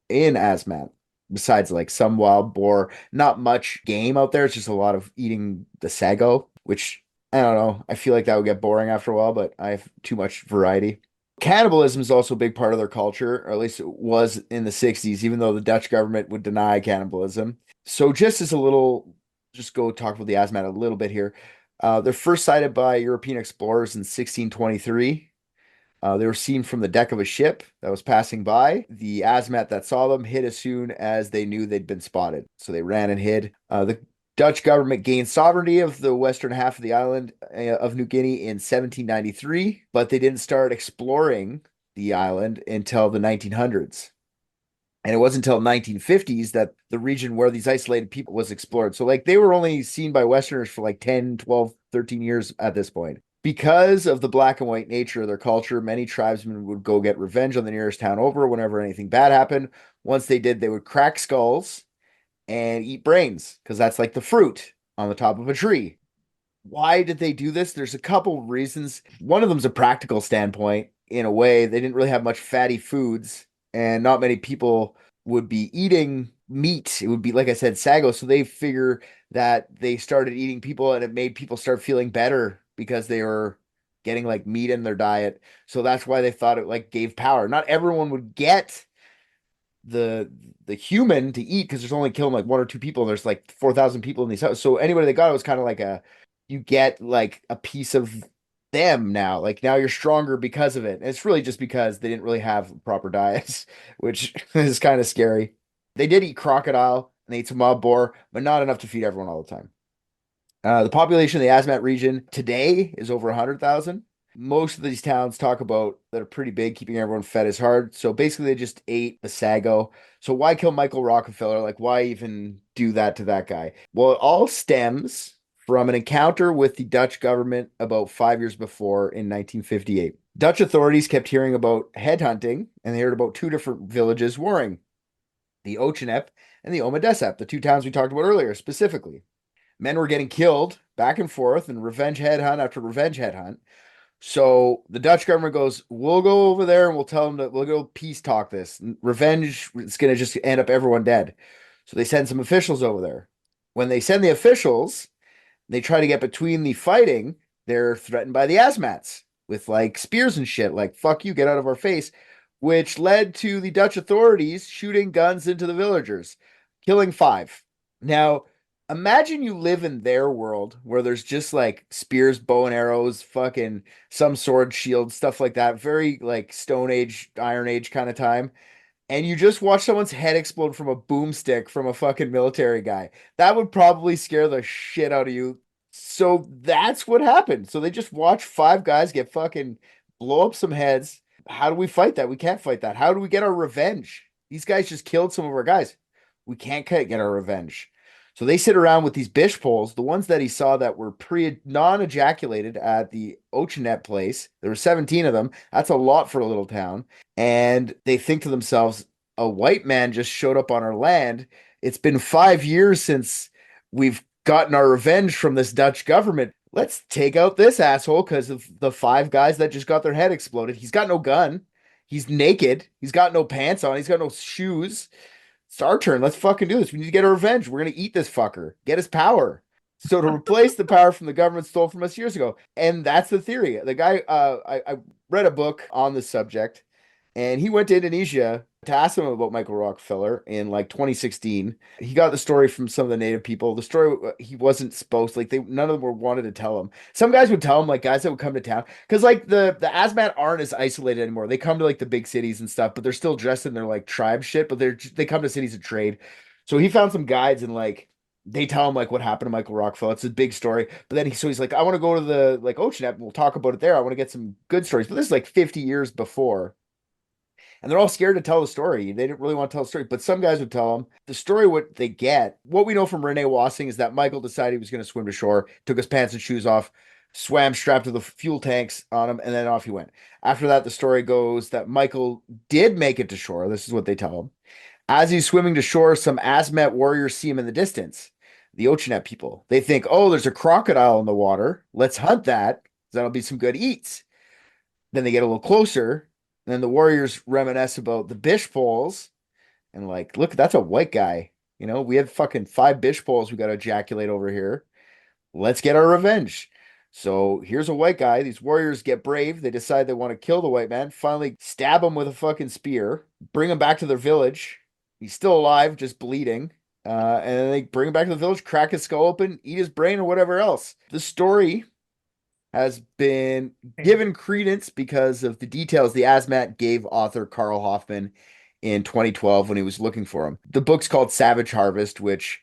[SPEAKER 2] in Asmat. Besides like some wild boar, not much game out there. It's just a lot of eating the sago, which I don't know. I feel like that would get boring after a while, but I have too much variety. Cannibalism is also a big part of their culture, or at least it was in the 60s, even though the Dutch government would deny cannibalism. So just go talk about the Asmat a little bit here. They're first sighted by European explorers in 1623. They were seen from the deck of a ship that was passing by. The Asmat that saw them hid as soon as they knew they'd been spotted. So they ran and hid. The Dutch government gained sovereignty of the western half of the island of New Guinea in 1793, but they didn't start exploring the island until the 1900s. And it wasn't until 1950s that the region where these isolated people was explored. So like they were only seen by Westerners for like 10, 12, 13 years at this point. Because of the black and white nature of their culture, many tribesmen would go get revenge on the nearest town over whenever anything bad happened. Once they did, they would crack skulls and eat brains because that's like the fruit on the top of a tree. Why did they do this? There's a couple reasons. One of them's a practical standpoint. In a way, they didn't really have much fatty foods, and not many people would be eating meat. It would be, like I said, sago. So they figure that they started eating people, and it made people start feeling better because they were getting like meat in their diet. So that's why they thought it like gave power. Not everyone would get the human to eat because there's only killing like one or two people. And there's like 4,000 people in these houses. So anybody they got, it was kind of like you get like a piece of them now. Like now you're stronger because of it. And it's really just because they didn't really have proper diets, which is kind of scary. They did eat crocodile and they ate some wild boar, but not enough to feed everyone all the time. The population of the Asmat region today is over 100,000. most of these towns talk about that are pretty big, keeping everyone fed is hard. So basically, they just ate the Sago. So why kill Michael Rockefeller? Like, why even do that to that guy? Well, it all stems from an encounter with the Dutch government about 5 years before in 1958. Dutch authorities kept hearing about headhunting, and they heard about two different villages warring, the Ochenep and the Omedesep, the two towns we talked about earlier specifically. Men were getting killed back and forth, and revenge headhunt after revenge headhunt. So the Dutch government goes, we'll go over there and we'll tell them that we'll go peace talk this. Revenge, it's going to just end up everyone dead. So they send some officials over there. When they send the officials, they try to get between the fighting. They're threatened by the Asmats with like spears and shit, like, fuck you, get out of our face, which led to the Dutch authorities shooting guns into the villagers, killing 5. Now, imagine you live in their world where there's just like spears, bow and arrows, fucking some sword, shield, stuff like that. Very like Stone Age, Iron Age kind of time. And you just watch someone's head explode from a boomstick from a fucking military guy. That would probably scare the shit out of you. So that's what happened. So they just watch 5 guys get fucking blow up some heads. How do we fight that? We can't fight that. How do we get our revenge? These guys just killed some of our guys. We can't get our revenge. So they sit around with these bish poles, the ones that he saw that were non-ejaculated at the Ochenet place. There were 17 of them. That's a lot for a little town. And they think to themselves, a white man just showed up on our land. It's been 5 years since we've gotten our revenge from this Dutch government. Let's take out this asshole because of the 5 guys that just got their head exploded. He's got no gun. He's naked. He's got no pants on. He's got no shoes. It's our turn. Let's fucking do this. We need to get our revenge. We're going to eat this fucker. Get his power. To replace the power from the government stole from us years ago. And that's the theory. The guy, I read a book on this subject, and he went to Indonesia to ask them about Michael Rockefeller in like 2016. He got the story from some of the native people. The story he wasn't supposed to, like none of them were wanted to tell him. Some guys would tell him, like guys that would come to town, because like the Asmat aren't as isolated anymore. They come to like the big cities and stuff, but they're still dressed in their like tribe shit. But they come to cities to trade. So he found some guides and like they tell him like what happened to Michael Rockefeller. It's a big story. But then he's like, I want to go to the like Ocean and we'll talk about it there. I want to get some good stories. But this is like 50 years before. And they're all scared to tell the story. They didn't really want to tell the story, but some guys would tell them the story. What they get, what we know from Renee Wassing is that Michael decided he was going to swim to shore, took his pants and shoes off, swam strapped to the fuel tanks on him, and then off he went. After that, the story goes that Michael did make it to shore. This is what they tell him. As he's swimming to shore, some Asmat warriors see him in the distance. The Ochenet people. They think, oh, there's a crocodile in the water. Let's hunt that. That'll be some good eats. Then they get a little closer. And then the warriors reminisce about the bish poles and like, look, that's a white guy. You know, we have fucking 5 bish poles we got to ejaculate over here. Let's get our revenge. So here's a white guy. These warriors get brave. They decide they want to kill the white man. Finally stab him with a fucking spear. Bring him back to their village. He's still alive, just bleeding. And then they bring him back to the village, crack his skull open, eat his brain or whatever else. The story has been given credence because of the details the Asmat gave author Carl Hoffman in 2012 when he was looking for him. The book's called Savage Harvest, which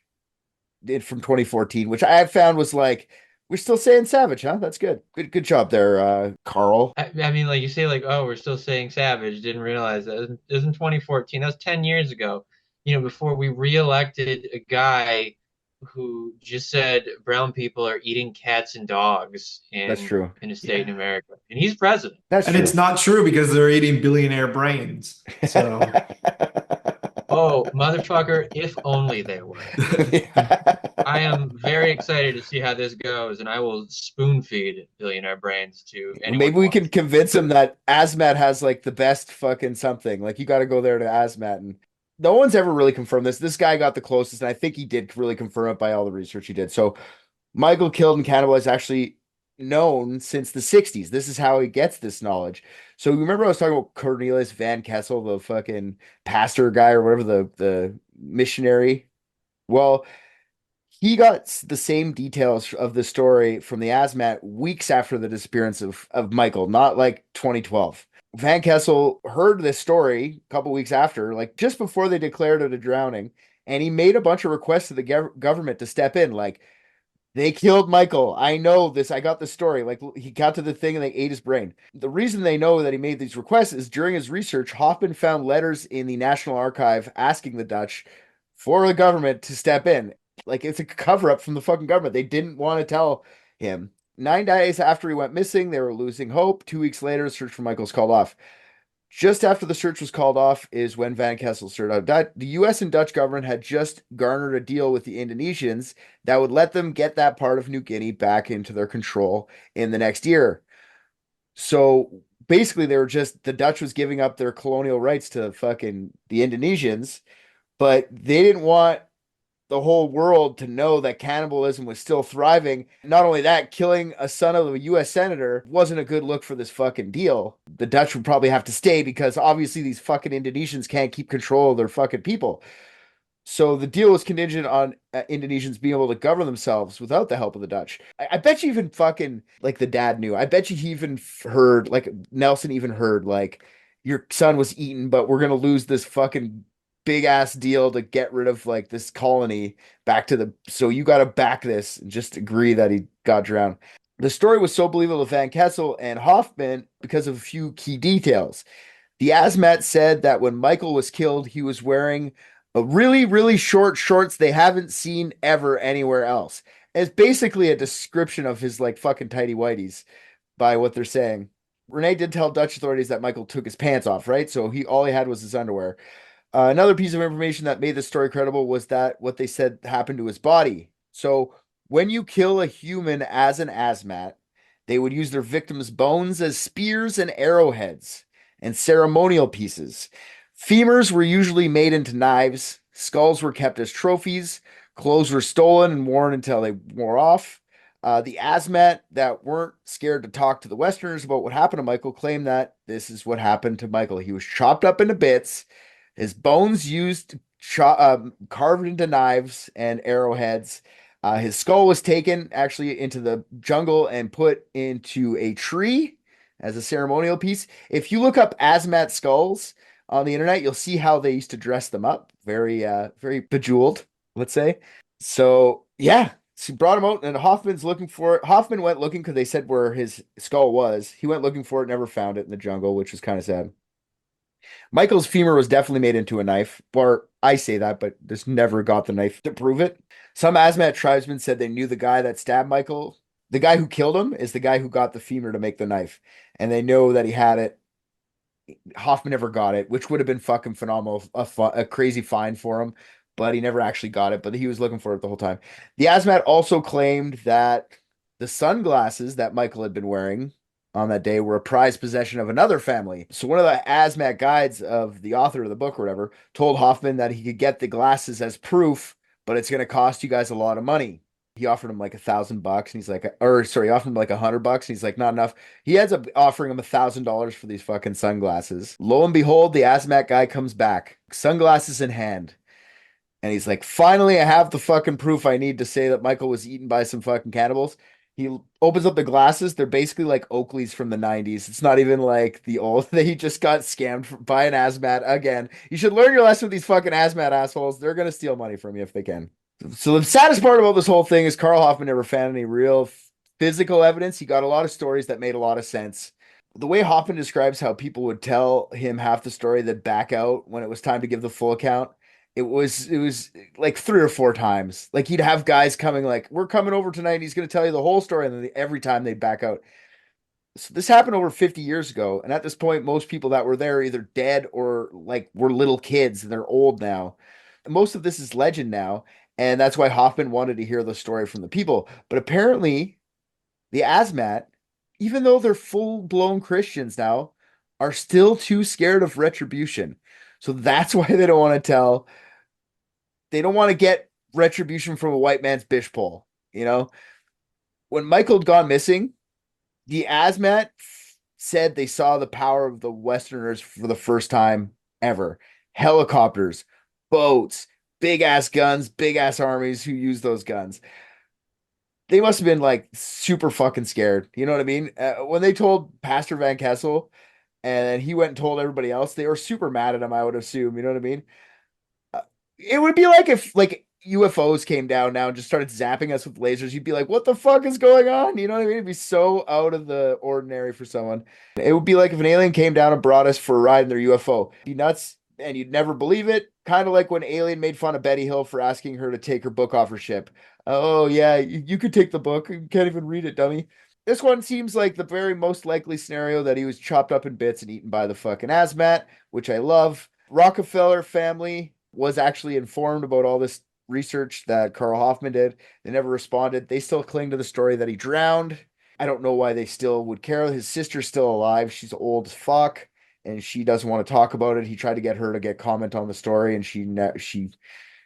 [SPEAKER 2] did from 2014, which I found was like, we're still saying savage, huh? That's good. Good job there, Carl.
[SPEAKER 1] I mean, like you say, like, oh, we're still saying savage. Didn't realize that. It was in 2014. That was 10 years ago. You know, before we reelected a guy who just said brown people are eating cats and dogs
[SPEAKER 2] That's true.
[SPEAKER 1] in a state in America. And he's president.
[SPEAKER 2] That's
[SPEAKER 4] And
[SPEAKER 2] true.
[SPEAKER 4] it's not true because they're eating billionaire brains. So
[SPEAKER 1] Oh, motherfucker, if only they were. I am very excited to see how this goes, and I will spoon feed billionaire brains to anyone.
[SPEAKER 2] Maybe
[SPEAKER 1] who
[SPEAKER 2] we
[SPEAKER 1] wants.
[SPEAKER 2] can convince him that Asmat has like the best fucking something. Like you got to go there to Asmat, and no one's ever really confirmed this. This guy got the closest, and I think he did really confirm it by all the research he did. So Michael killed and cannibalized actually known since the 60s. This is how he gets this knowledge. So remember I was talking about Cornelius Van Kessel, the fucking pastor guy or whatever, the missionary. Well, he got the same details of the story from the Asmat weeks after the disappearance of Michael, not like 2012. Van Kessel heard this story a couple weeks after, like just before they declared it a drowning, and he made a bunch of requests to the government to step in, like, They killed Michael. I know this. I got the story. Like he got to the thing and they ate his brain. The reason they know that he made these requests is during his research, Hoffman found letters in the National Archive asking the Dutch for the government to step in. Like it's a cover up from the fucking government. They didn't want to tell him. 9 days after he went missing, they were losing hope. 2 weeks later, search for Michael's called off. Just after the search was called off is when Van Kessel started out. The US and Dutch government had just garnered a deal with the Indonesians that would let them get that part of New Guinea back into their control in the next year. So basically, the Dutch was giving up their colonial rights to fucking the Indonesians, but they didn't want the whole world to know that cannibalism was still thriving. Not only that, killing a son of a US senator wasn't a good look for this fucking deal. The Dutch would probably have to stay because obviously these fucking Indonesians can't keep control of their fucking people. So the deal was contingent on Indonesians being able to govern themselves without the help of the Dutch. I bet you even fucking like the dad knew. I bet you he even heard, like Nelson even heard, like your son was eaten, but we're gonna lose this fucking big ass deal to get rid of like this colony back to the. So you got to back this and just agree that he got drowned. The story was so believable to Van Kessel and Hoffman because of a few key details. The Asmat said that when Michael was killed, he was wearing a really, really short shorts they haven't seen ever anywhere else. It's basically a description of his like fucking tidy whities by what they're saying. Renee did tell Dutch authorities that Michael took his pants off, right? So all he had was his underwear. Another piece of information that made the story credible was that what they said happened to his body. So when you kill a human as an asmat, they would use their victims' bones as spears and arrowheads and ceremonial pieces. Femurs were usually made into knives. Skulls were kept as trophies. Clothes were stolen and worn until they wore off. The Asmat that weren't scared to talk to the Westerners about what happened to Michael claimed that this is what happened to Michael. He was chopped up into bits, his bones used carved into knives and arrowheads. His skull was taken actually into the jungle and put into a tree as a ceremonial piece. If you look up Asmat skulls on the internet, you'll see how they used to dress them up. Very bejeweled, let's say. So yeah, she brought him out, and Hoffman's looking for it. Hoffman went looking because they said where his skull was. He went looking for it, never found it in the jungle, which was kind of sad. Michael's femur was definitely made into a knife, or I say that, but just never got the knife to prove it. Some Asmat tribesmen said they knew the guy that stabbed Michael. The guy who killed him is the guy who got the femur to make the knife, and they know that he had it. Hoffman never got it, which would have been fucking phenomenal, a crazy find for him, but he never actually got it, but he was looking for it the whole time. The Asmat also claimed that the sunglasses that Michael had been wearing on that day were a prized possession of another family. So one of the Asmat guides of the author of the book or whatever told Hoffman that he could get the glasses as proof, but it's going to cost you guys a lot of money. He offered him like $1,000 and he's like, or sorry, he offered him like $100 and he's like, not enough. He ends up offering him $1,000 for these fucking sunglasses. Lo and behold, the Asmat guy comes back, sunglasses in hand. And he's like, finally, I have the fucking proof I need to say that Michael was eaten by some fucking cannibals. He opens up the glasses. They're basically like Oakleys from the 90s. It's not even like the old. They just got scammed by an Asmat again. You should learn your lesson with these fucking Asmat assholes. They're going to steal money from you if they can. So the saddest part about this whole thing is Carl Hoffman never found any real physical evidence. He got a lot of stories that made a lot of sense. The way Hoffman describes how people would tell him half the story, then back out when it was time to give the full account. It was like 3 or 4 times. Like he'd have guys coming like, we're coming over tonight. And he's going to tell you the whole story. And then every time they'd back out. So this happened over 50 years ago. And at this point, most people that were there are either dead or like were little kids and they're old now. And most of this is legend now. And that's why Hoffman wanted to hear the story from the people. But apparently the Asmat, even though they're full-blown Christians now, are still too scared of retribution. So that's why they don't want to tell. They don't want to get retribution from a white man's bish pole. You know, when Michael had gone missing, the Asmat said they saw the power of the Westerners for the first time ever. Helicopters, boats, big ass guns, big ass armies who use those guns. They must have been like super fucking scared. You know what I mean? When they told Pastor Van Kessel and he went and told everybody else, they were super mad at him, I would assume. You know what I mean? It would be like if like UFOs came down now and just started zapping us with lasers, you'd be like, what the fuck is going on? You know what I mean? It'd be so out of the ordinary for someone. It would be like if an alien came down and brought us for a ride in their UFO. It'd be nuts, and you'd never believe it. Kind of like when Alien made fun of Betty Hill for asking her to take her book off her ship. Oh, yeah, you could take the book. You can't even read it, dummy. This one seems like the very most likely scenario, that he was chopped up in bits and eaten by the fucking hazmat, which I love. Rockefeller family was actually informed about all this research that Carl Hoffman did. They never responded. They still cling to the story that he drowned. I don't know why they still would care. His sister's still alive. She's old as fuck, and she doesn't want to talk about it. He tried to get her to get comment on the story, and she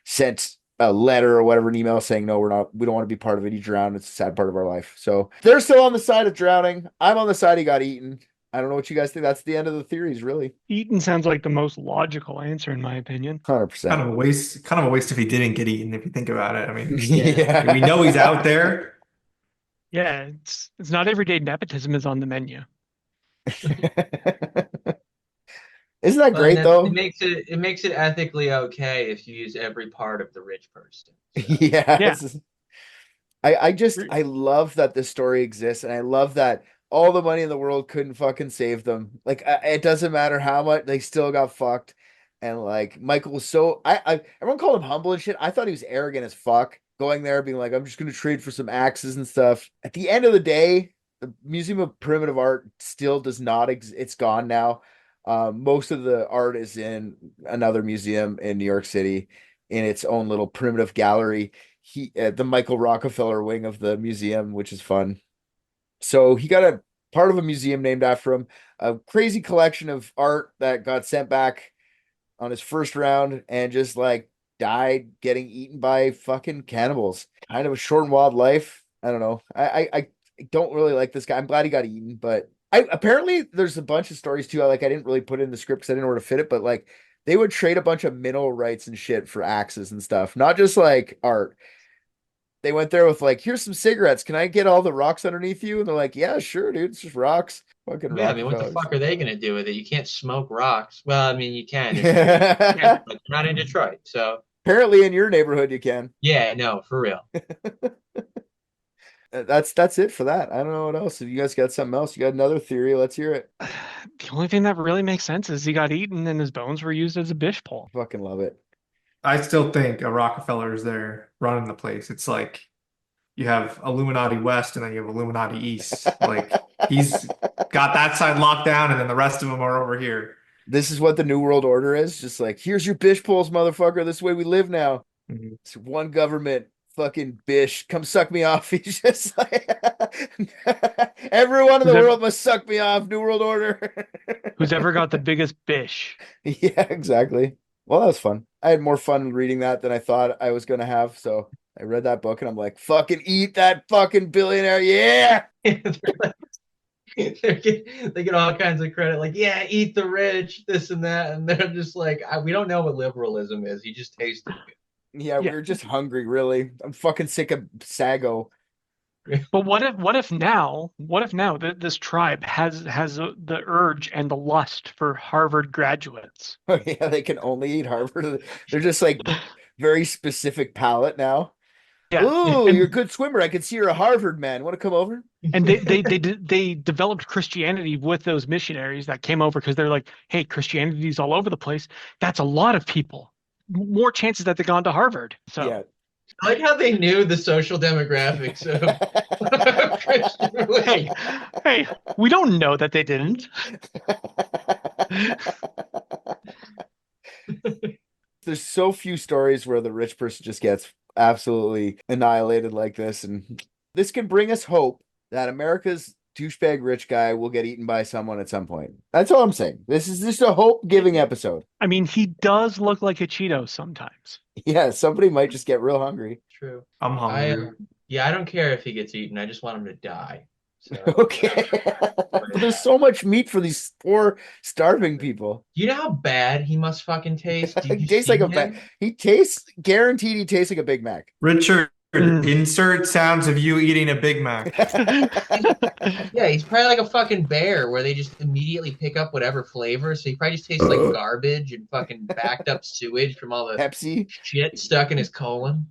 [SPEAKER 2] sent a letter or whatever, an email saying, no, we don't want to be part of it. He drowned. It's a sad part of our life. So they're still on the side of drowning. I'm on the side he got eaten. I don't know what you guys think. That's the end of the theories, really.
[SPEAKER 3] Eaton sounds like the most logical answer, in my opinion.
[SPEAKER 2] 100%.
[SPEAKER 4] Kind of a waste. Kind of a waste if he didn't get eaten. If you think about it, I mean,
[SPEAKER 2] Yeah.
[SPEAKER 4] we know he's out there.
[SPEAKER 3] Yeah, it's not everyday nepotism is on the menu.
[SPEAKER 2] Isn't that great, though?
[SPEAKER 1] It makes it ethically okay if you use every part of the rich person. So.
[SPEAKER 2] Yeah. I love that this story exists, and I love that all the money in the world couldn't fucking save them. Like, it doesn't matter how much, they still got fucked. And like, Michael was so everyone called him humble and shit. I thought he was arrogant as fuck, going there being like, I'm just gonna trade for some axes and stuff. At the end of the day, the Museum of Primitive Art still does not it's gone now. Most of the art is in another museum in New York City in its own little primitive gallery. The Michael Rockefeller wing of the museum, which is fun. So he got a part of a museum named after him, a crazy collection of art that got sent back on his first round and just like died getting eaten by fucking cannibals. Kind of a short and wild life. I don't know. I don't really like this guy. I'm glad he got eaten, but apparently there's a bunch of stories too. I didn't really put in the script because I didn't know where to fit it, but like they would trade a bunch of mineral rights and shit for axes and stuff, not just like art. They went there with like, here's some cigarettes. Can I get all the rocks underneath you? And they're like, yeah, sure, dude. It's just rocks. Fucking
[SPEAKER 1] yeah, I mean, what the fuck are they gonna do with it? You can't smoke rocks. Well, I mean, you can, but you're not in Detroit, so
[SPEAKER 2] apparently in your neighborhood you can.
[SPEAKER 1] Yeah, no, for real.
[SPEAKER 2] That's it for that. I don't know what else. If you guys got something else, you got another theory, let's hear it.
[SPEAKER 3] The only thing that really makes sense is he got eaten and his bones were used as a bish pole.
[SPEAKER 2] Fucking love it.
[SPEAKER 4] I still think a Rockefeller is there running the place. It's like you have Illuminati West and then you have Illuminati East. Like he's got that side locked down and then the rest of them are over here.
[SPEAKER 2] This is what the New World Order is. Just like, here's your bish poles, motherfucker. This is the way we live now.
[SPEAKER 4] Mm-hmm.
[SPEAKER 2] It's one government. Fucking bish, come suck me off. He's just like, everyone in the world must suck me off. New World Order.
[SPEAKER 3] Who's ever got the biggest bish?
[SPEAKER 2] Yeah, exactly. Well, that was fun. I had more fun reading that than I thought I was going to have. So I read that book and I'm like, fucking eat that fucking billionaire. Yeah.
[SPEAKER 1] They get all kinds of credit. Like, yeah, eat the rich, this and that. And they're just like, we don't know what liberalism is. He just tasted good.
[SPEAKER 2] Yeah, we were just hungry, really. I'm fucking sick of Sago.
[SPEAKER 3] But what if now this tribe has the urge and the lust for Harvard graduates?
[SPEAKER 2] Oh, yeah, they can only eat Harvard. They're just like very specific palate now. Yeah. Ooh, you're a good swimmer. I can see you're a Harvard man. Want to come over?
[SPEAKER 3] And they developed Christianity with those missionaries that came over because they're like, hey, Christianity's all over the place. That's a lot of people. More chances that they've gone to Harvard. So
[SPEAKER 2] yeah.
[SPEAKER 1] I like how they knew the social demographics of Christian.
[SPEAKER 3] Hey, we don't know that they didn't.
[SPEAKER 2] There's so few stories where the rich person just gets absolutely annihilated like this, and this can bring us hope that America's douchebag rich guy will get eaten by someone at some point. That's all I'm saying. This is just a hope-giving episode.
[SPEAKER 3] I mean, he does look like a Cheeto sometimes.
[SPEAKER 2] Yeah, somebody might just get real hungry.
[SPEAKER 1] True.
[SPEAKER 4] I'm hungry.
[SPEAKER 1] I don't care if he gets eaten. I just want him to die. So.
[SPEAKER 2] Okay. But there's so much meat for these poor, starving people.
[SPEAKER 1] You know how bad he must fucking taste?
[SPEAKER 2] He tastes like he tastes, guaranteed he tastes like a Big Mac.
[SPEAKER 4] Richard, Insert sounds of you eating a Big Mac.
[SPEAKER 1] Yeah, he's probably like a fucking bear where they just immediately pick up whatever flavor. So he probably just tastes like garbage and fucking backed up sewage from all the
[SPEAKER 2] Pepsi.
[SPEAKER 1] shit stuck in his colon.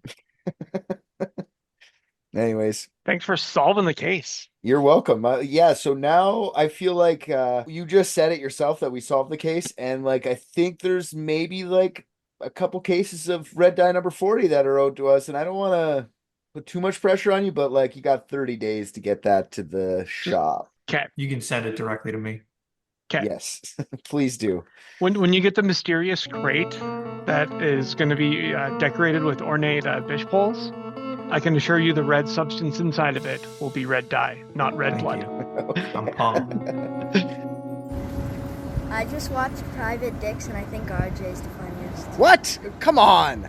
[SPEAKER 2] Anyways,
[SPEAKER 3] Thanks for solving the case.
[SPEAKER 2] you're welcome. Yeah, so now I feel like you just said it yourself that we solved the case, and like I think there's maybe like a couple cases of red dye number 40 that are owed to us, and I don't want to put too much pressure on you, but like you got 30 days to get that to the shop.
[SPEAKER 3] Okay.
[SPEAKER 4] You can send it directly to me.
[SPEAKER 3] Okay.
[SPEAKER 2] Yes, please do.
[SPEAKER 3] When you get the mysterious crate that is going to be decorated with ornate bish poles, I can assure you the red substance inside of it will be red dye, not red
[SPEAKER 4] Thank
[SPEAKER 3] blood.
[SPEAKER 4] you. I'm pumped.
[SPEAKER 7] I just watched Private Dicks and I think RJ's the funniest.
[SPEAKER 2] What? Come on.